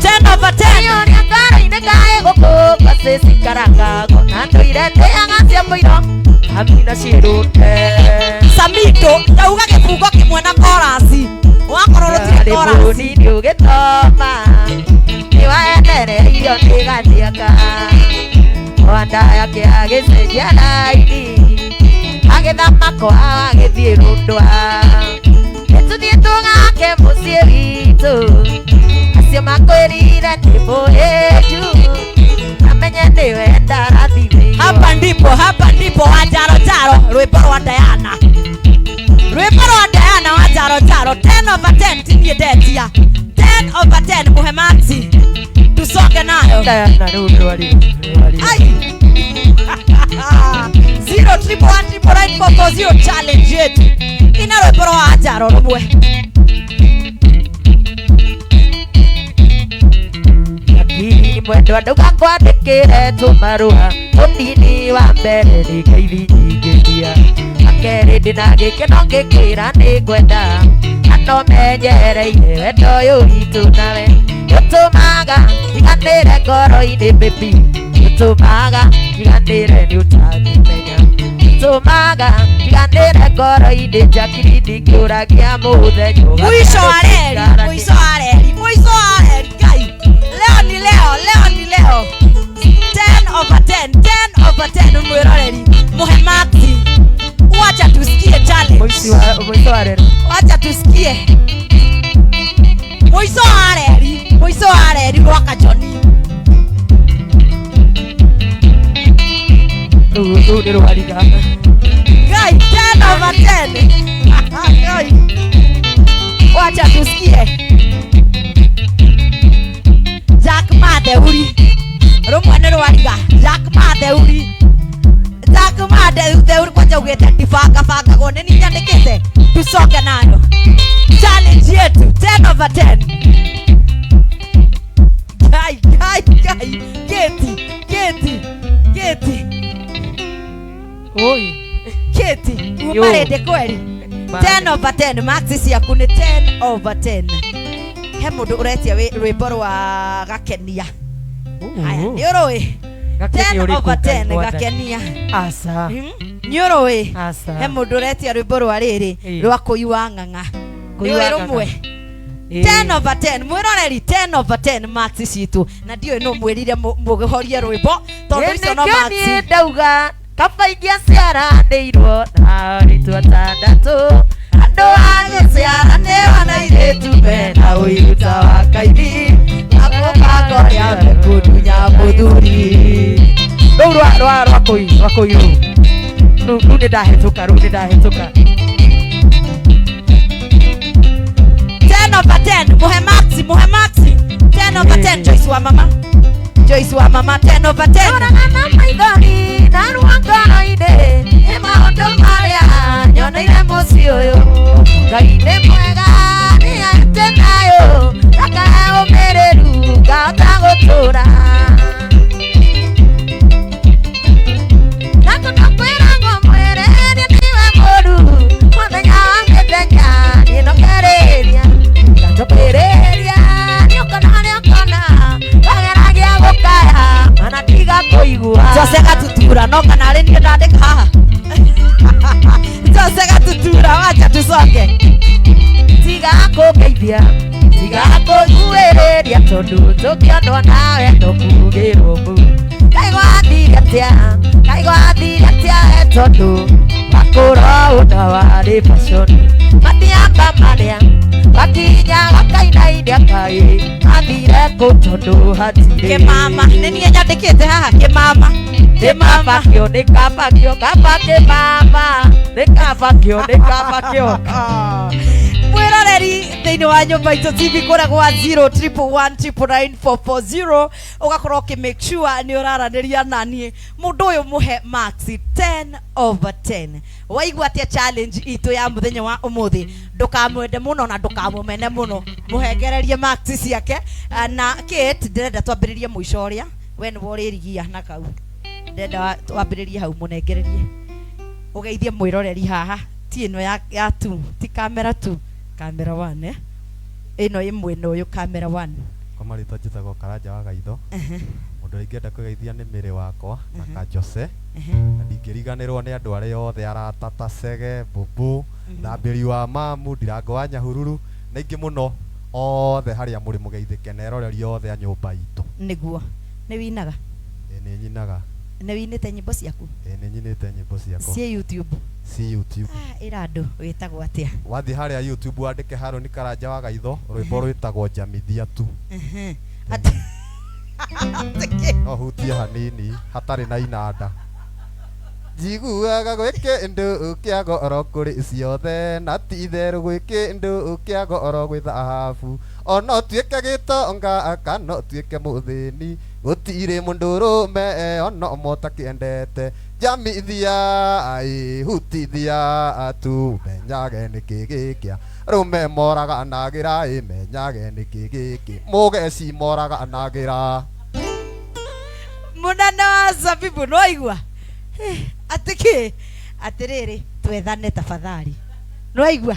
10 over 10 yoni ngaro-ini ngae guku kwacisi karangago na nduire ndiagacia muiro amina cirute Samito ndauga gifungo kimwe na chorus wakorwo rutire chorus ni ugitoma niwaendereirio ndigathiaka wanda yake agicenjia laini agithamako agithie rundwa nituthie tugake mucii witu acio makwirire ni muhiju amenye niwe ndarathirio hapa ndipo wa Jaro rwimbo rwa Diana wa Jaro 10 over 10 tinie detia 10 over 10 muhe maxi tusonge nayo Diana rundwa ai 031199440 challenge yetu ina rwimbo rwa Jaro rumwe lakini mwendo ndugakwandikire tumarua munini wa mbere ni ngeithi nyingĩthia akeri ndina gĩkeno ngĩkwĩra nĩ ngwenda ano menyereire wendo ũyũ witũ nawe ũtũmaga njiganĩre ngoro-inĩ baby ũtũmaga njiganĩre nĩ ũtangĩmenya ũtũmaga njiganĩre ngoro-inĩ njakiri ndingĩũragia mũthenya mwisho wa reri Ngai leo ni leo 10 over 10 mwiroreri muhe maxi wacha tusikie challenge mwisho wa reri wacha tusikie mwisho wa reri rwaka Johnny rũũ nĩ rwariga Ngai 10 over 10 Ngai wacha tusikie Jack Matheuri rumwe nĩ rwariga Jack Matheuri kwacha ugĩte ndibangabangagwo nĩ niĩ nyandĩkĩte tucoke nayo challenge yetu 10 over 10 Ngai keti umarende kweri 10 over 10 maxi ciaku nĩ 10 over 10 he mũndũ ũretia rwĩmbo rwa Gakenia haya nĩ ũrũĩ 10 over 10 Gakenia asa nĩ ũrũĩ asa he mũndũ ũretia rwĩmbo rwa rĩrĩ rwa Kũyua Ng'ang'a nĩ rũmwe 10 over 10 mwiroreri 10 over 10 maxi citũ na ndiũĩ no mwĩrire mũhorie rwĩmbo tondũ icio no maxi ndauga kaba ingĩa ciaranĩirwo na rĩtwa tandatũ andũ agĩciaranĩrwo na airĩtu mena ũiruta wa kaini agũbango rĩa kũndunya mũthuri rũu rwa kũirũ rũu nĩ ndahĩtũka 10 over 10 muhe maxi 10 over 10 Joyce wa mama 10 over 10 oragana maithori Nĩngũgũteithia tiga kũguĩrĩria tondũ tũkĩonwo nawe ndũkugĩrwo mũno. Kaĩ gwathire atĩa tondũ makũrwo na warĩ fashion. Mathiamba marĩa makinya makainainia kaĩ mathire kũ tondũ hatirĩ. Kĩmama nĩ niĩ nyandĩkĩte haha kĩmama. Kĩmama kĩo nĩ kaba kĩo kaba kĩmama nĩ kaba kĩo nĩ kaba kĩo. Mwĩroreri thĩinĩ wa Nyũmba Itũ TV kũrĩa gwa 0111999440 ũgakorwo ũkĩ-make sure nĩ ũraranĩria naniĩ. Mũndũ ũyũ mũhe max 10/10. Waigua atĩa challenge itũ ya mũthenya wa ũmũthĩ, ndũkamwende mũno na ndũkamũmene mũno, mũhengererie max ciake. Na Kate ndĩrenda twambĩrĩrie mũico ũrĩa we nĩ worĩrigia na kau, ndĩrenda twambĩrĩrie hau, mũnengererie ũgeithie mwĩroreri haha. Ti ĩno ya tu, ti camera tu, camera 1 ĩno ĩ mwena ũyũ camera 1. Kwa marĩtwa njĩtagwo Karanja wa Gaitho. Mũndũ ũrĩa ingĩenda kũgeithia nĩ mĩrĩ wakwa na Kanjose, na ndingĩriganĩrwo nĩ andũ arĩa othe arata ta Cege, Mbũmbũ, Thambĩri wa Mamu, Ndirango wa Nyahururu na ingĩ mũno othe harĩa mũrĩ mũgeithĩke na eroreri othe a Nyũmba Itũ. Nĩguo nĩ winaga? Nĩ nyinaga. Nĩ winĩte nyĩmbo ciaku? Nĩ nyinĩte nyĩmbo ciakwa. Cie YouTube? Si YouTube. Ĩra andũ wĩtagwo atĩa? Wathiĩ harĩa YouTube wandĩke Harũni Karanja wa Gaitho, rwĩmbo rwĩtagwo Njamithia Tu. No hutie hanini hatarĩ na inanda. Njiguaga gwĩ kĩndũ kĩa goro kũrĩ ciothe, na ti itherũ gwĩ kĩndũ kĩa goro gwĩ thahabu. Ona ũtuĩke gĩtonga kana ũtuĩke mũthĩni, gũtirĩ mũndũrũme ona ũmwe ũtakĩendete. Njamithia hutithia tu, menyage nĩkĩ gĩkĩa rũme moraganagĩra, menyage nĩkĩ gĩkĩ mũgeci moraganagĩra. Mũnene wa Zabibu no igua atĩkĩ atĩrĩrĩ, twethane tafadhali, no igua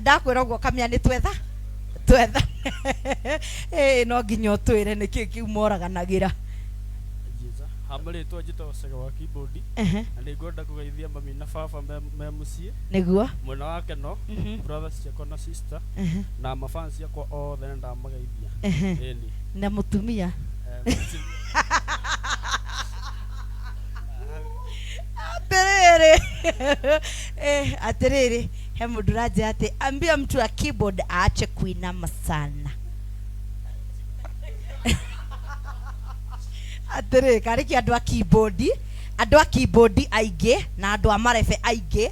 ndakwĩra ũguo kamĩa nĩ twetha no nginya ũtwĩre nĩkĩ kĩu moraganagĩra. Hamarĩtwa njĩtagwo Cege wa keyboard, na nĩ ngwenda kũgeithia mami na baba me mũciĩ nĩguo mwena wake no brothers ciakwa na sister na mafans ciakwa othe nĩ ndamageithia. Ĩni na mũtumia atĩrĩrĩ he mũndũ ũranjĩra atĩ ambia mtu wa keyboard aache kuinama sana. Atĩrĩrĩ karĩki andũ a keyboard aingĩ na andũ a marebe aingĩ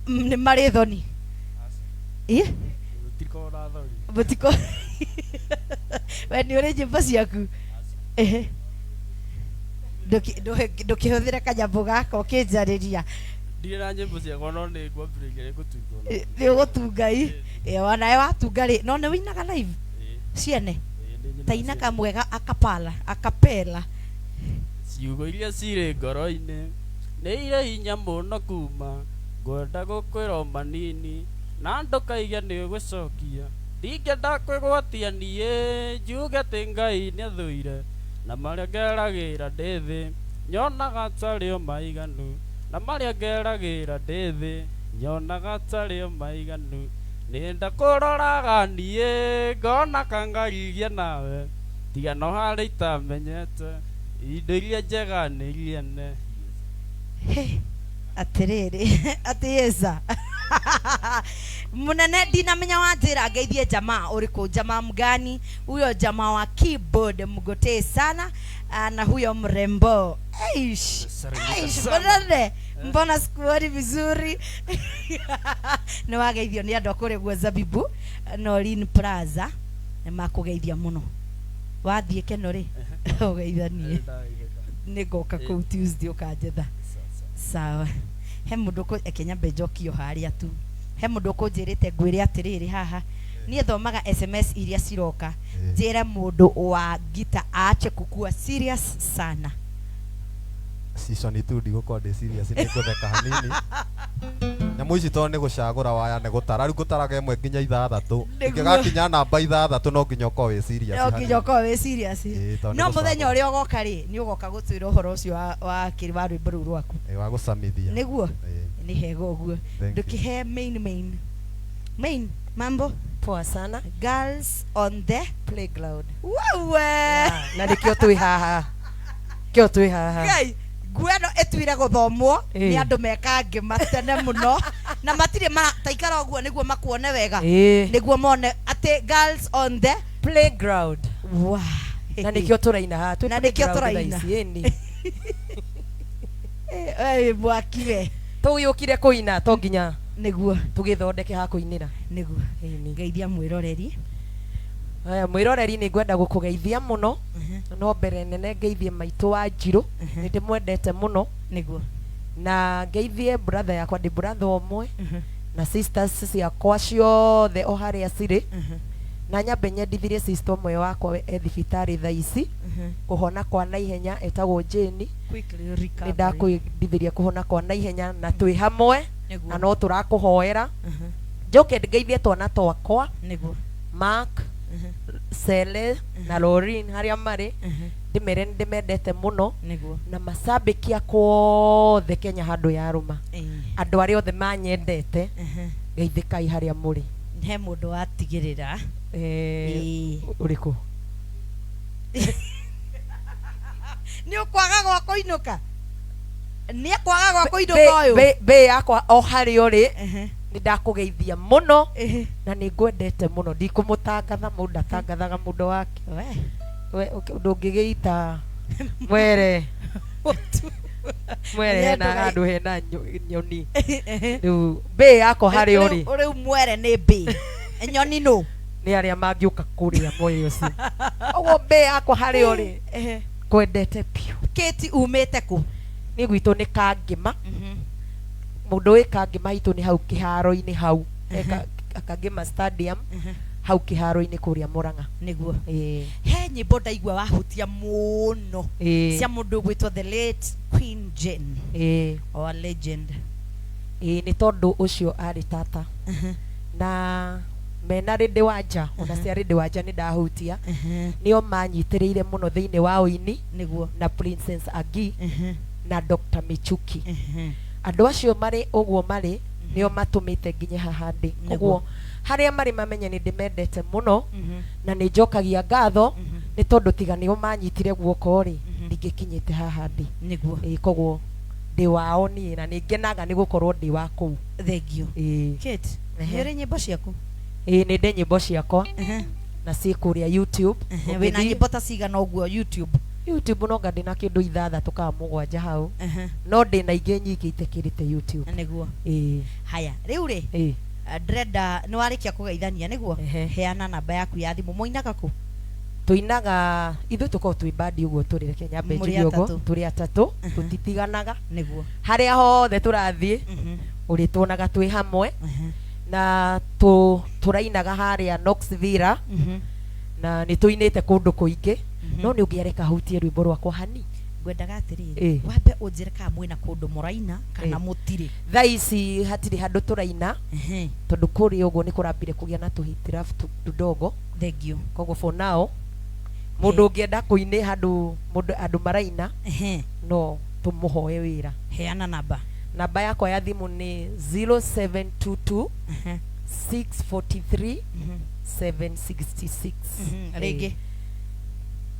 nĩ marĩ thoni. Butiko we nĩ ũrĩ nyĩmbo ciaku ndũkĩhũthĩre kanyambo gaka ũkĩnjarĩria. ndirĩ na nyĩmbo ciakwa no nĩ ngwambĩrĩria gũtunga. Nĩ ũgũtunga wanawe watunga rĩ no nĩ wĩinaga live ciene ta ina kamwega akapela ciugo iria cirĩ ngoro-inĩ nĩ irĩ hinya mũno kuma ngwenda gũkwĩra manini na ndũkaiga nĩ ũgũcokia. Ndingĩenda kwĩgwatia niĩ njuge atĩ Ngai nĩ athũire, na marĩa ngeragĩra ndĩ thĩ nyonaga tarĩ o maiganu, na marĩa ngeragĩra ndĩ thĩ nyonaga tarĩ o maiganu. Nĩnda kũroraga niĩ ngona kangarigia nawe, tiga no harĩa itamenyete indo iria njega nĩ iria ne. Atĩrĩrĩ atĩyeza Munene ndinamenya wanjĩra ngeithie jamaa ũrĩkũ, jamaa mgani huyo? Jamaa wa keyboard mgotee sana na huyo mrembo. Aish mbona sikuoni vizuri? Nĩ wageithio nĩ andũ a kũrĩa gwa Zabibu Norin Plaza, nĩ makũgeithia mũno. Wathiĩ keno rĩ ũgeithanie nĩ ngoka kũu Tuesday ũkanjetha. Sawa, he mũndũ ekenyambe njokio harĩa tu. He mũndũ kũnjĩrĩte ngwĩre atĩrĩrĩ haha niĩ thomaga SMS iria ciroka, njĩre mũndũ wa gita aache kukua serious sana. Season 2 ndigũkorwo ndĩ serious, nĩ ngũtheka hanini. Nyamũ ici tondũ nĩ gũcagũra waya nĩ gũtara, rĩu ngũtaraga ĩmwe nginya 6. Ingĩgakinya namba 6 no nginya ũkorwo wĩ serious. No nginya ũkorwo wĩ serious. No mũthenya ũrĩa ũgoka rĩ nĩ ũgoka gũtwĩra ũhoro ũcio wa rwĩmbo rũu rwaku wa gũcamithia. Nĩguo nĩ hega ũguo. Ndũkĩhe main mambo Poa sana. girls on the Playground. wewe Na nikio twi haha. Kio twi haha. ngai gweno etwire guthomwo Eh. ni andu mekange matene muno na matire taikara uguo niguo makuone wega niguo mone ati girls on the Playground. wow Na nikio turaina haha. Na nikio turaina. Eni. eh bwakiwe Tuyukire kuina to nginya niguo tugithondeke ha kuinira. niguo Eni. ngeithia mwiroreri Aya mwiroreri ni ngwenda gukugeithia muno. No mbere nene ngeithie maitu wa Njiro. Ni ndimwendete muno. niguo Na ngeithie brother yakwa ndi brother omwe. Na sisters ciakwa ciothe o haria cirĩ. Na nyambe nyendithirie sister omwe wakwa e thibitari thaa ici kuhona kwa naihenya etagwo Jane. quickly Nĩ recover ndakwendithiria kuhona kwa naihenya na twĩ hamwe niguo na no tũrakũhoera. Njoke ngeithie twana twakwa niguo Mark, Sele na Lauren haria marĩ ndĩmere nĩ ndĩmendete mũno niguo na macambĩki akwa othe Kenya handũ ya rũma andũ arĩa othe manyendete geithĩkai harĩa mũrĩ. he mundu watigirira Ũrĩkũ? ni ukwaga gwa kuinuka ni akwaga gwa kuinuka uyu Mbĩ yakwa o harĩa ũrĩ nĩ ndakũgeithia mũno na nĩ ngwendete mũno ndikũmũtangatha mũndũ ndatangathaga mũndũ wake we ndũngĩgĩita mwere mwere hena handũ hena nyoni rĩu mbĩ yakwa harĩa ũrĩ uri mwere ni mbi nyoni no nĩ arĩa mangĩũka kũrĩa mwere ũcio ũguo mbĩ yakwa harĩa ũrĩ kwendete piũ. Kati umete ku Niĩ gwitũ nĩ Kangĩma mũndũ wĩ Kangĩma hitũ nĩ hau kĩharo-inĩ hau Kangĩma stadium hau kĩharo-inĩ kũrĩa Mũrang'a niguo he nyimbo ndaigua wahutia muno cia mundu gwitwo the late Queen Jane or legend nĩ tondũ ũcio arĩ tata na mena rĩndĩ wa nja ona cia rĩndĩ wa nja nĩ ndahutia nĩo manyitĩrĩire mũno thĩinĩ wa ũini niguo na Princess Agi na Dr. Michuki andũ acio marĩ ũguo marĩ nĩo matũmĩte nginya haha ndĩ ũguo harĩa marĩ mamenye nĩ ndĩmendete mũno na nĩ njokagia ngatho nĩ tondũ tiga nĩo manyitire guoko rĩ ndingĩkinyĩte haha ndĩ niguo koguo ndĩ wao niĩ na nĩ ngenaga nĩ gũkorwo ndĩ wa kũu. Thank you Kate nĩ nyimbo ciaku nĩ ndĩ nyimbo ciakwa na ciĩ kũrĩa YouTube wĩna nyimbo ta cigana ũguo YouTube no nga ndĩ na kĩndũ 6 kana 7 hau no ndĩ na ingĩ nyingĩ itekĩrĩte YouTube niguo haya rĩu rĩ ndĩrenda nĩ warĩkia kũgeithania niguo heana namba yaku ya thimũ mũinaga kũ tuinaga ithuĩ tũkorwo twĩ bandi ũguo tũrĩ reke nyambe njuge ũguo tũrĩ atatũ tũtitiganaga niguo harĩa hothe tũrathiĩ ũrĩtuonaga twĩ hamwe na tũrainaga harĩa Knoxville na nĩ tũinĩte kũndũ kũingĩ no nĩ ũngĩareka hutie rwĩmbo rwakwa hani ngwendaga atĩrĩrĩ wambe ũnjĩre kana mwĩna kũndũ mũraina kana mũtirĩ thaa ici hatirĩ handũ tũraina tondũ kũrĩ ũguo nĩ kũrambire kũgĩa na tũhitirafu tudogo thank you koguo for now mũndũ ũngĩenda kũinĩ handũ andũ maraina no tũmũhoe wĩra heana namba yakwa ya thimũ nĩ 0722 643 766 rĩngĩ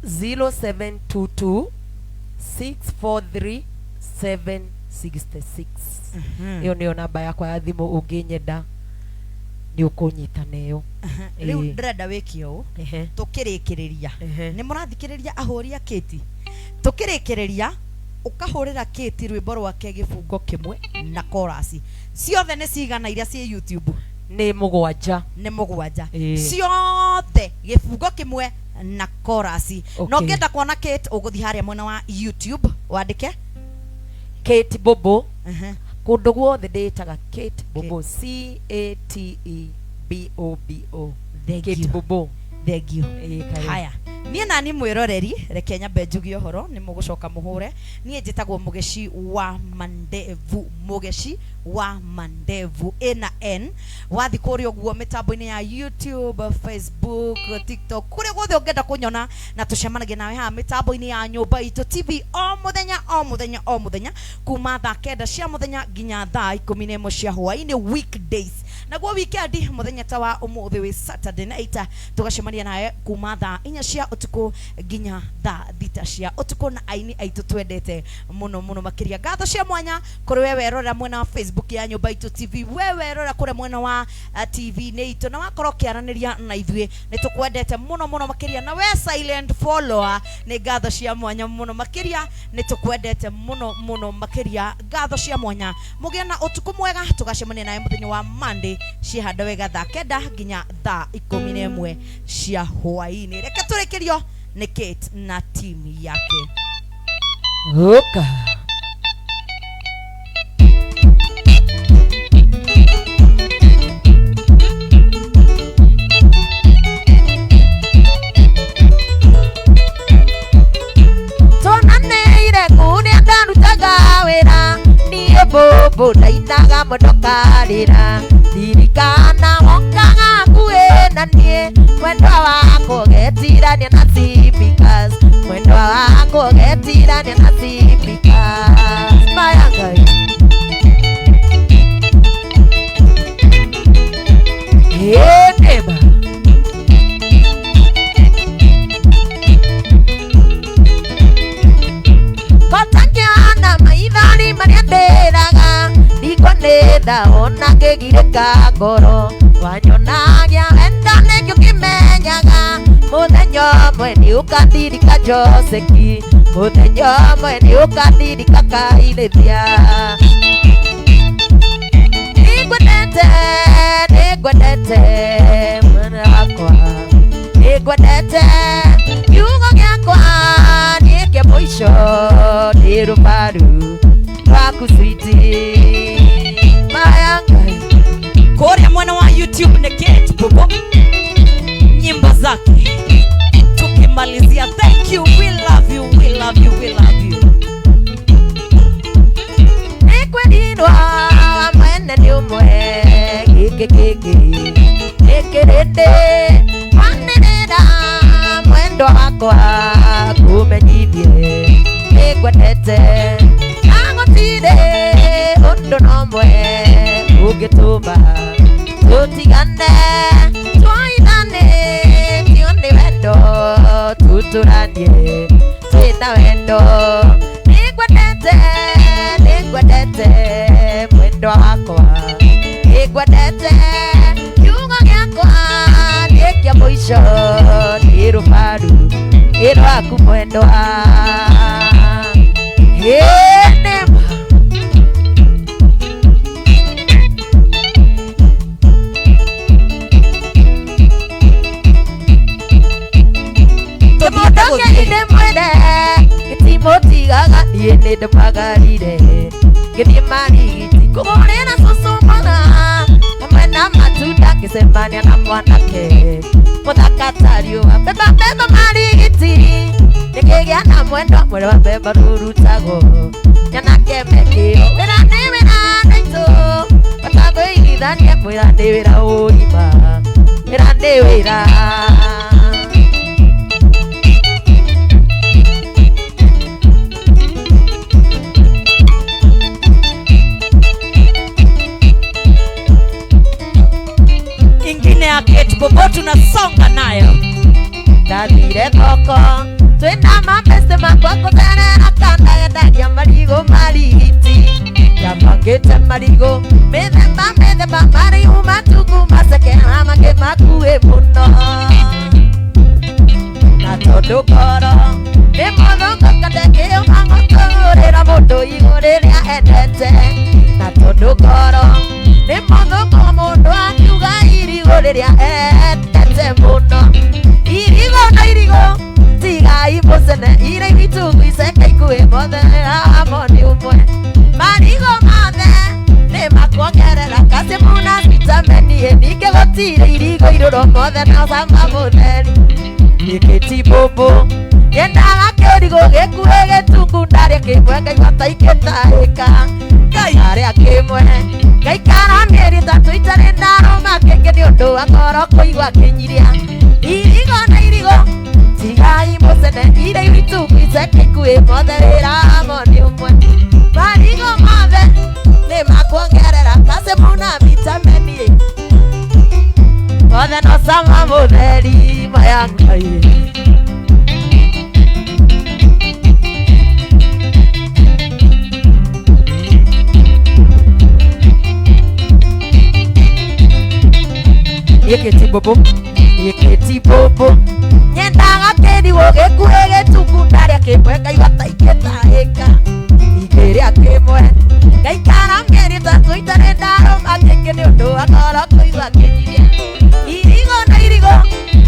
0722 643 766 iyo nĩyo namba yakwa ya thimũ ũngĩnyenda nĩ ũkũnyita nayo rĩu ndĩrenda wĩke ũũ tũkĩrĩkĩrĩria nĩ mũrathikĩrĩria ahũri a Kate tũkĩrĩkĩrĩria ukahurira Kate rwĩmbo rwake gĩbungo kĩmwe na chorus ciothe nĩ cigana iria ciĩ YouTube nĩ mũgwanja ciothe gĩbungo kĩmwe na chorus no ngenda kuona Kate ũgũthi harĩa mwena wa YouTube wandĩke Kate Bobo kũndũ guothe ndĩtaga Kate Bobo CATEBOBO Kate Bobo thank you haya niĩ nani mwĩroreri reke nyambe njugie ũhoro nĩ mũgũcoka mũhũre niĩ njĩtagwo Mũgeci wa Mandevu ena N wathi kũrĩa ũguo mĩtambo-inĩ ya YouTube Facebook TikTok kũrĩa guothe ũngĩenda kũnyona na tũcemanagie nawe haha mĩtambo-inĩ ya Nyũmba Itũ TV o mũthenya kuma thaa 9 cia mũthenya nginya thaa 11 cia hwaĩ-inĩ weekdays naguo weekend muthenya ta wa umuthi wi Saturday night tugacemania naye kuma thaa 4 cia utuku nginya thaa 6 cia utuku na aini aitu twendete muno muno makiria. Ngatho cia mwanya kuri wewe rora mwena wa Facebook ya Nyumba Itu TV, wewe rora kuri mwena wa TV ni itu na wakoro kiaraniria na ithue ni tukwendete muno muno makiria, na we silent follower ni ngatho cia mwanya muno makiria, ni tukwendete muno muno makiria. Ngatho cia mwanya mugie na utuku mwega, tugacemania naye muthenya wa Monday cihanda wega thaa 9 nginya thaa 11 cia hwaini. Reke turekerio ni Kate na timu yake. Oka tonane kunia ndarutaga wira niye bobo ndainaga modokarira dirikana wokaga kuwe na nie mwendo wako getirania na speakers, mwendo wako getirania na speakers mayanga neba kotakiana maithari maria nderaga ndikonetha ona ngigirika ngoro wanyonagia wenda nikio kimenyaga muthenya umwe ni ukandirika Joseki, muthenya umwe ni ukandirika Kairithia. Nigwendete mwana wakwa, nigwendete kiugo giakwa nieke mwisho ni rubaru rwaku switi mayanga Korea mwana wa YouTube ni Kate Bobo, nyimbo zake tukimalizia. Thank you, we love you, we love you, we love you. Ekwedinwa mwene ni umwe kikikiki ekirinde wanenera mwendo wakwa kumenyithie ekwedete agotire undu nomwe ugituma tutigane twaithane tione wendo tuturanie twina wendo nigwendete mwendo wakwa nigwendete kiugo giakwa nikia mwisho ni rubaru irwaku mwendo wa nema Nde mwende gitimotigaga nie ninde pagarire githie marigiti kugurira susumana hamwe na matunda ngisemania na mwanake muthakatariua beba marigiti nikigia na mwendo mwere wa beba rurutago nyanake mekio wira naitu batagwithania mwira ni wira urima wira ni wira ingine ya Kate Bobo tunasonga nayo. Dadire koko twina mapeste makwako tena kanda ya ndani ya marigo marigiti ya pakete marigo methemba mari umatuku maseke amage makuwe muno na todo koro ne mono kakadeke angotore moto igoreria endete na todo koro ne mono komodo anyuga irigoreria endete muno irigo tiga imosene ire vitu iseke ikue modene amoni umwe marigo mane ne makongerera kasi muna vitamini enike gotire irigo iroro modene osanga modene Kate Bobo yendaga kirigo gikue getungu ndari kimwe ngaigata ikitaika ngaria kimwe ngaikara mieri 3 itari ndaroma kenge ni undu wa ngoro kuigua kinyiria irigo na irigo tigai musene ire itu iseke ikue motherera amoni umwe marigo mothe ne makuongerera kasi muna vitamini sama mutheri maya Ngai. Yeketi bobo nyendaga kedi woge kuege tukundari akimwe kaigata iketa eka igere akimwe gaikara meri tatu itare ndaro makeke ni undu akora kuigwa kenyiria irigo na irigo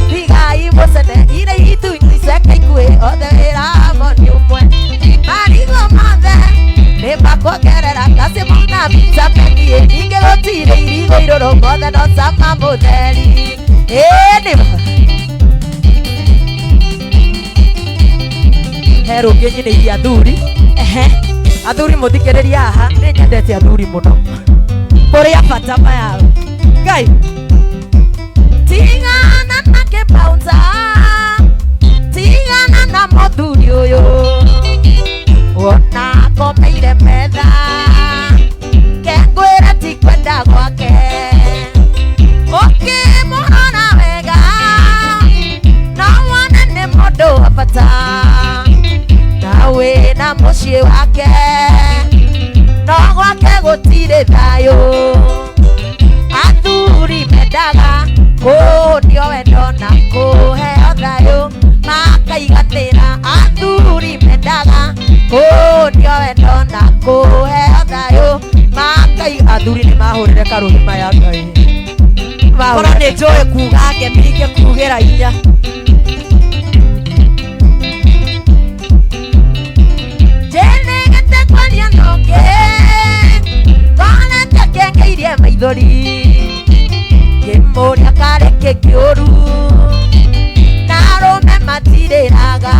tigai mosene ire itu iseka ikue othe wira moni umwe marigo mathe nimakuongerera kasi mona mita pendie ninge gutire irigo iroro mothe no sama mutheri Hero genyi ni athuri athuri muthikiriria haha ni nyendete athuri muno kuria bata maya Ngai tigana na kibaunza tigana na muthuri uyu ona komeire metha kengwira tikwenda gwake ukimurora wega no wone ni mundu wa bata nawe na mucii wake no gwake gutire thayu athuri mendaga kunio wendo na kuheo thayu makaigatira athuri mendaga kunio wendo na kuheo thayu athuri ni mahurire karuhima ya Ngai Kora ni njoe kuga ngemirike kugira inya Jene gete kwania ndoke Kone tekengeirie maithori Kimuria kareke kiuru Narume matiriraga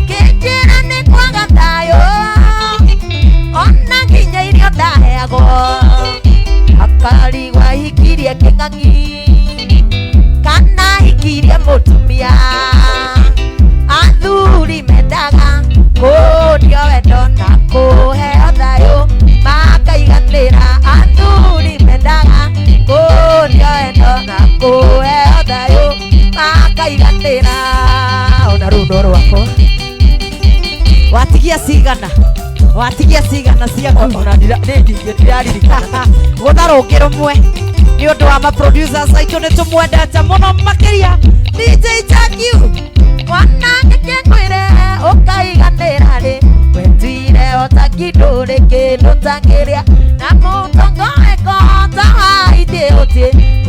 Kinjira ni kwaga thayo Ona nginya irio ndaheagwo Akarigwa hikirie king'ang'i kana hikirie mutumia athuri mendaga kunio wendo na kuheo thayu makaigatira athuri mendaga kunio wendo na kuheo thayu makaigatira ona rundo rwako watigia cigana ciaku ona ndiraririkana gutharukira mwe ni undu wa ma producers aitu ni tumwendete muno makiria DJ Jack wanake kwire ukaiganira ri wetire otakidure kindu tangiria na mutongo ekota haiti uti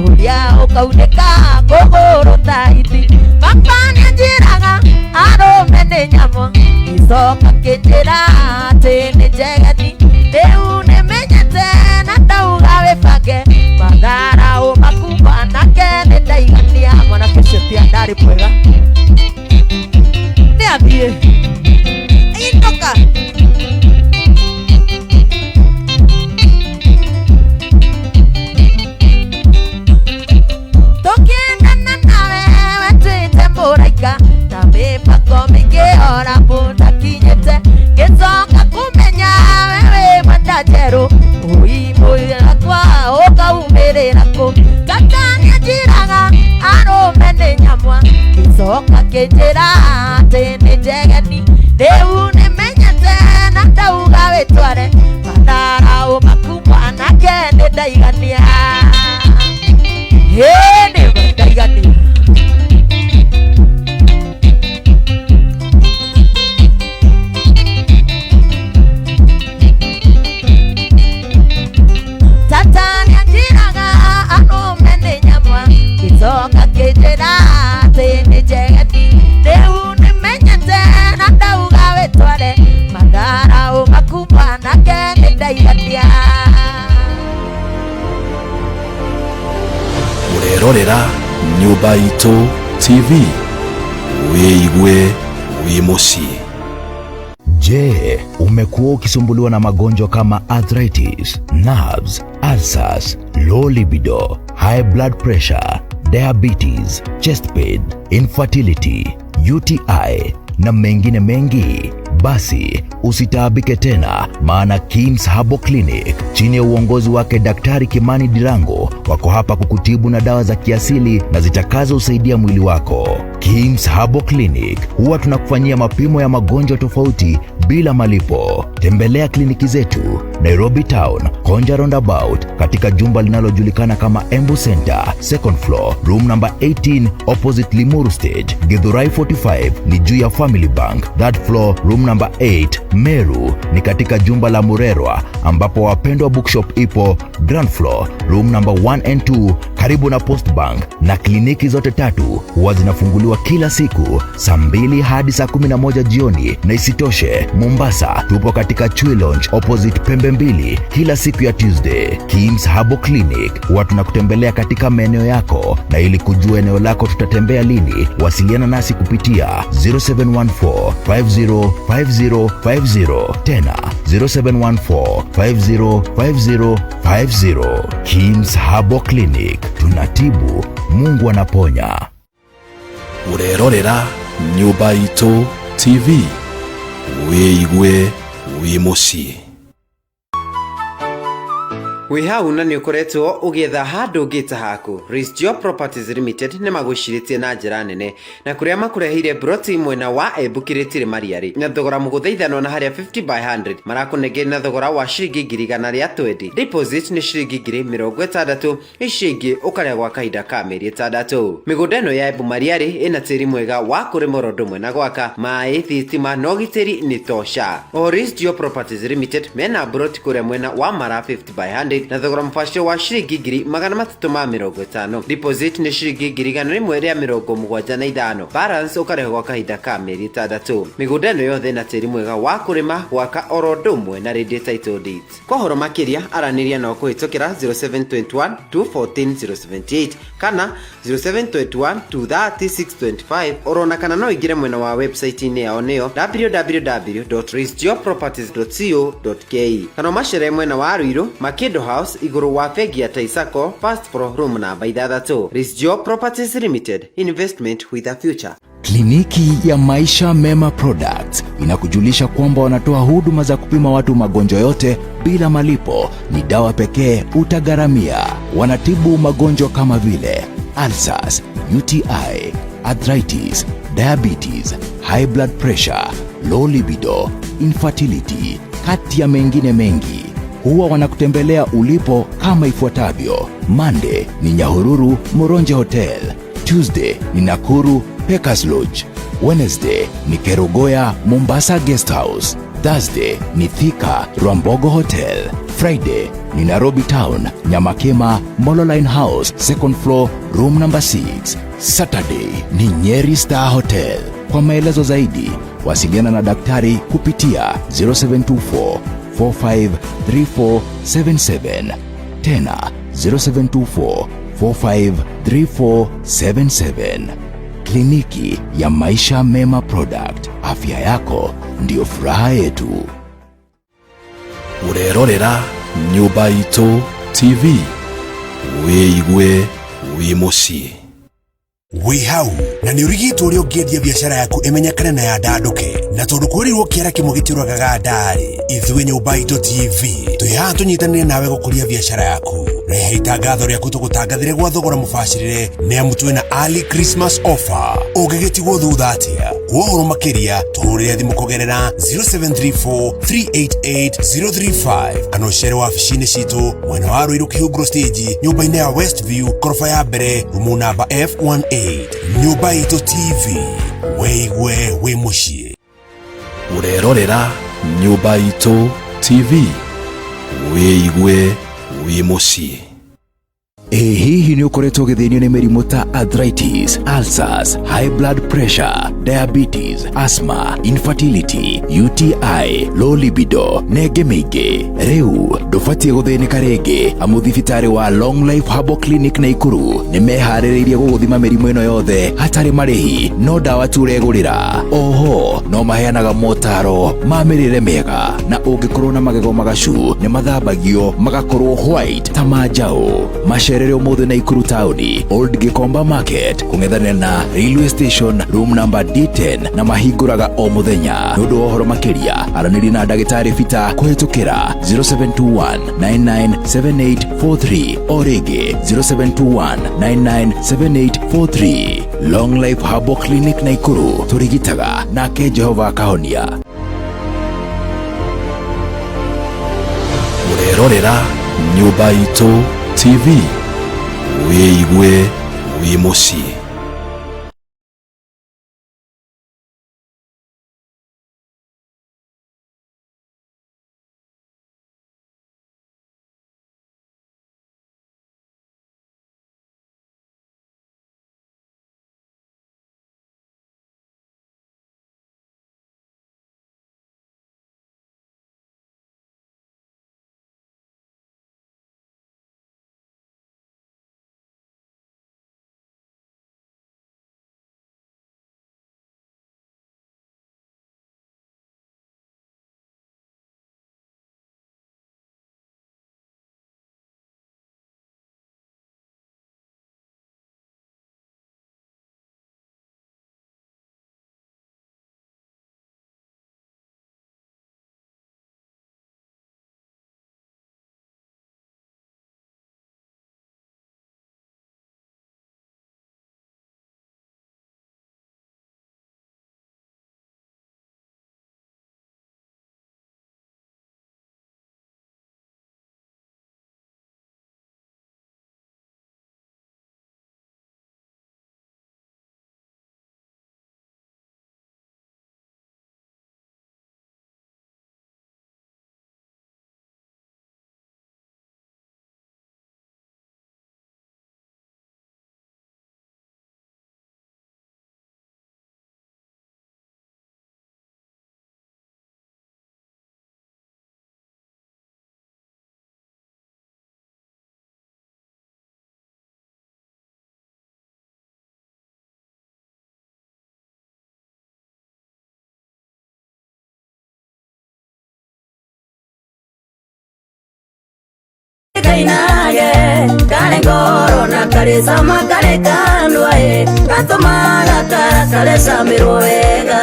uria ukauneka kuguru taiti papani njiraga arume ni nyamo icoka kinjira ati ni njegeni riu nimenyete na ndauga wibage mathara umakumba nake ni ndaigania mwanake cia ndari mwega ni athie indoka tukiendana nawe wetwite muraika na mipako mingi ora bunda kinyete gicoka kumenya wewe mwandajeru uimuira kwa ukaumirira ku tatani njiraga arume ni nyamwa gicoka kinjira ati ni njegeni riu nimenyete na ndauga witware mandara umakumba nake ni ndaigania ni ndaigania Soka kijera tini jegeti Deu nimenyete na ndauga wetware Madara umakumba nake ni ndaigatia Urerorera Nyumba Itu TV Uigue uimusi. Je, umekuwa ukisumbuliwa na magonjwa kama arthritis, nerves, ulcers, low libido, high blood pressure, diabetes, chest pain, infertility, UTI na mengine mengi? Basi usitaabike tena, maana Kim's Herbal Clinic chini ya uongozi wake Daktari Kimani Dirango wako hapa kukutibu na dawa za kiasili na zitakazosaidia mwili wako. Kings Herbal Clinic huwa tunakufanyia mapimo ya magonjwa tofauti bila malipo. Tembelea kliniki zetu Nairobi Town, Konja Roundabout, katika jumba linalojulikana kama Embu Center, second floor, room number 18, opposite Limuru Stage. Githurai 45 ni juu ya Family Bank, third floor, room number 8. Meru ni katika jumba la Murerwa ambapo Wapendwa Bookshop ipo, ground floor, room number 1 and 2, karibu na Post Bank. Na kliniki zote tatu huwa zinafunguliwa kila siku saa 2 hadi saa 11 jioni. Na isitoshe, Mombasa tupo katika Chui Lounge opposite Pembe Mbili kila siku ya Tuesday. Kings Herbal Clinic huwa tunakutembelea katika maeneo yako, na ili kujua eneo lako tutatembea lini, wasiliana nasi kupitia 0714505050, tena 0714505050. Kings Herbal Clinic, tunatibu, Mungu anaponya. urerorera Nyumba Itu TV, wiigwe wi mucii. wi hau na nĩũkoretwo ũgĩetha handũ ũngĩta haku. Restore Properties Limited nĩ magwĩcirĩtie na njĩra nene, na kũrĩa makũreheire broti mwena wa Embu Kĩrĩtĩrĩ Mariarĩ na thogora mũgũthaithanwo na harĩa 50 by 100 marakũnengera na thogora wa ciringi 100 rĩa 20. Deposit nĩ ciringi 60,000, ici ingĩ ũkarĩa gwa kahinda ka mĩeri 6. Mĩgũnda ĩno ya Embu Mariarĩ ĩna tĩri mwega wa kũrĩma ũndũ ũmwe na gwaka, maĩ, thitima na ũgitĩri nĩ tosha. O Restore Properties Limited mena broti kũrĩa mwena wa Mara 50 by 100 na thogora mfasho wa ciringi 350. Deposit ni ciringi 175. Balance ukareho gwa kahinda ka mĩeri 6. Mĩgũnda ĩno yothe na tĩri mwega wa kũrĩma, gwaka oro ũndũ ũmwe na ready title deeds. Kwa ũhoro makĩria aranĩria na kũhĩtũkĩra 0721 214 078 kana 0721 230 625, orona kana no ingire mwena wa website -inĩ yao nĩyo www.restoreproperties.co.ke, kana machere mwena wa Ruiru Makindo House iguru wa fegi ya Taisako, first floor, room namba 6. Restore Properties Limited, investment with a future. Kliniki ya Maisha Mema Products inakujulisha kwamba wanatoa huduma za kupima watu magonjwa yote bila malipo. Ni dawa pekee utagharamia. Wanatibu magonjwa kama vile ulcers, UTI, arthritis, diabetes, high blood pressure, low libido, infertility, kati ya mengine mengi. Huwa wanakutembelea ulipo kama ifuatavyo: Monday ni Nyahururu Moronje Hotel, Tuesday ni Nakuru Pekas Lodge, Wednesday ni Kerugoya Mombasa Guest House, Thursday ni Thika Rwambogo Hotel, Friday ni Nairobi Town Nyamakema Mololine House, second floor, room number 6, Saturday ni Nyeri Star Hotel. Kwa maelezo zaidi wasiliana na daktari kupitia 0724 453477, tena 0724 453477. Kliniki ya Maisha Mema Product, afya yako ndio furaha yetu. urerorera Nyumba Itu TV, wiigwe wi mucii. wi hau na nĩ ũrigitwo ũrĩa ũngĩendia biacara yaku ĩmenyekane na yandanduke, na tondũ kwĩrĩrwo kĩara kĩmwe gĩtiũragaga ndarĩ, ithuĩ Nyũmba Itu TV twĩ haha tũnyitanĩre nawe gũkũria biacara yaku. Rehe itangatho rĩaku tũgũtangathĩre gwa thogora mũbacĩrĩre, nĩamu twĩna early Christmas offer. Ũngĩgĩtigwo thutha atĩa? Kwa ũhoro makĩria tũhũrĩre thimũ kũgerera 0734 388 035 kana ũcere wabici-inĩ citũ mwena wa Ruiru Kĩhunguro stage, nyũmba-inĩ ya Westview, koroba ya mbere, rumu namba F18. Nyũmba Itu TV, weigwe wi mucii. urerorera Nyumba Itu TV, wiigwe wi mucii. Hihi ni ukoretwo gĩthĩnio nĩ mĩrimũ ta arthritis, ulcers, high blood pressure, diabetes, asthma, infertility, UTI, low libido, nenge mĩingĩ? Rĩu ndũbatiĩ gũthĩnĩka rĩngĩ, amu thibitarĩ wa Long Life Herbal Clinic Naikuru nĩ meharĩrĩirie gũgũthima mĩrimũ ĩno yothe hatarĩ marĩhi, no ndawa tu ũregũrĩra. Oho no maheanaga motaro ma mĩrĩre mĩega, na ũngĩkorwo na magego magacu nĩ mathambagio magakorwo white ta ma njaũ. Macere Kiberere umuthi Naikuru Tauni, Old Gikomba Market, kung'ethanĩra na Railway Station, room number D10 na mahingũraga o mũthenya. Nĩ ũndũ wa ũhoro makĩria, aranĩria na ndagĩtarĩ Peter kũhĩtũkĩra 0721997843 o rĩngĩ 0721997843. Long Life Herbal Clinic Naikuru, tũrigitaga nake Jehova akahonia. Urerorera Nyũmba Itũ TV, wĩigue wĩ mũciĩ. Kainage, kare goro na kare sama kare kanduae, kato mala kare samirwega.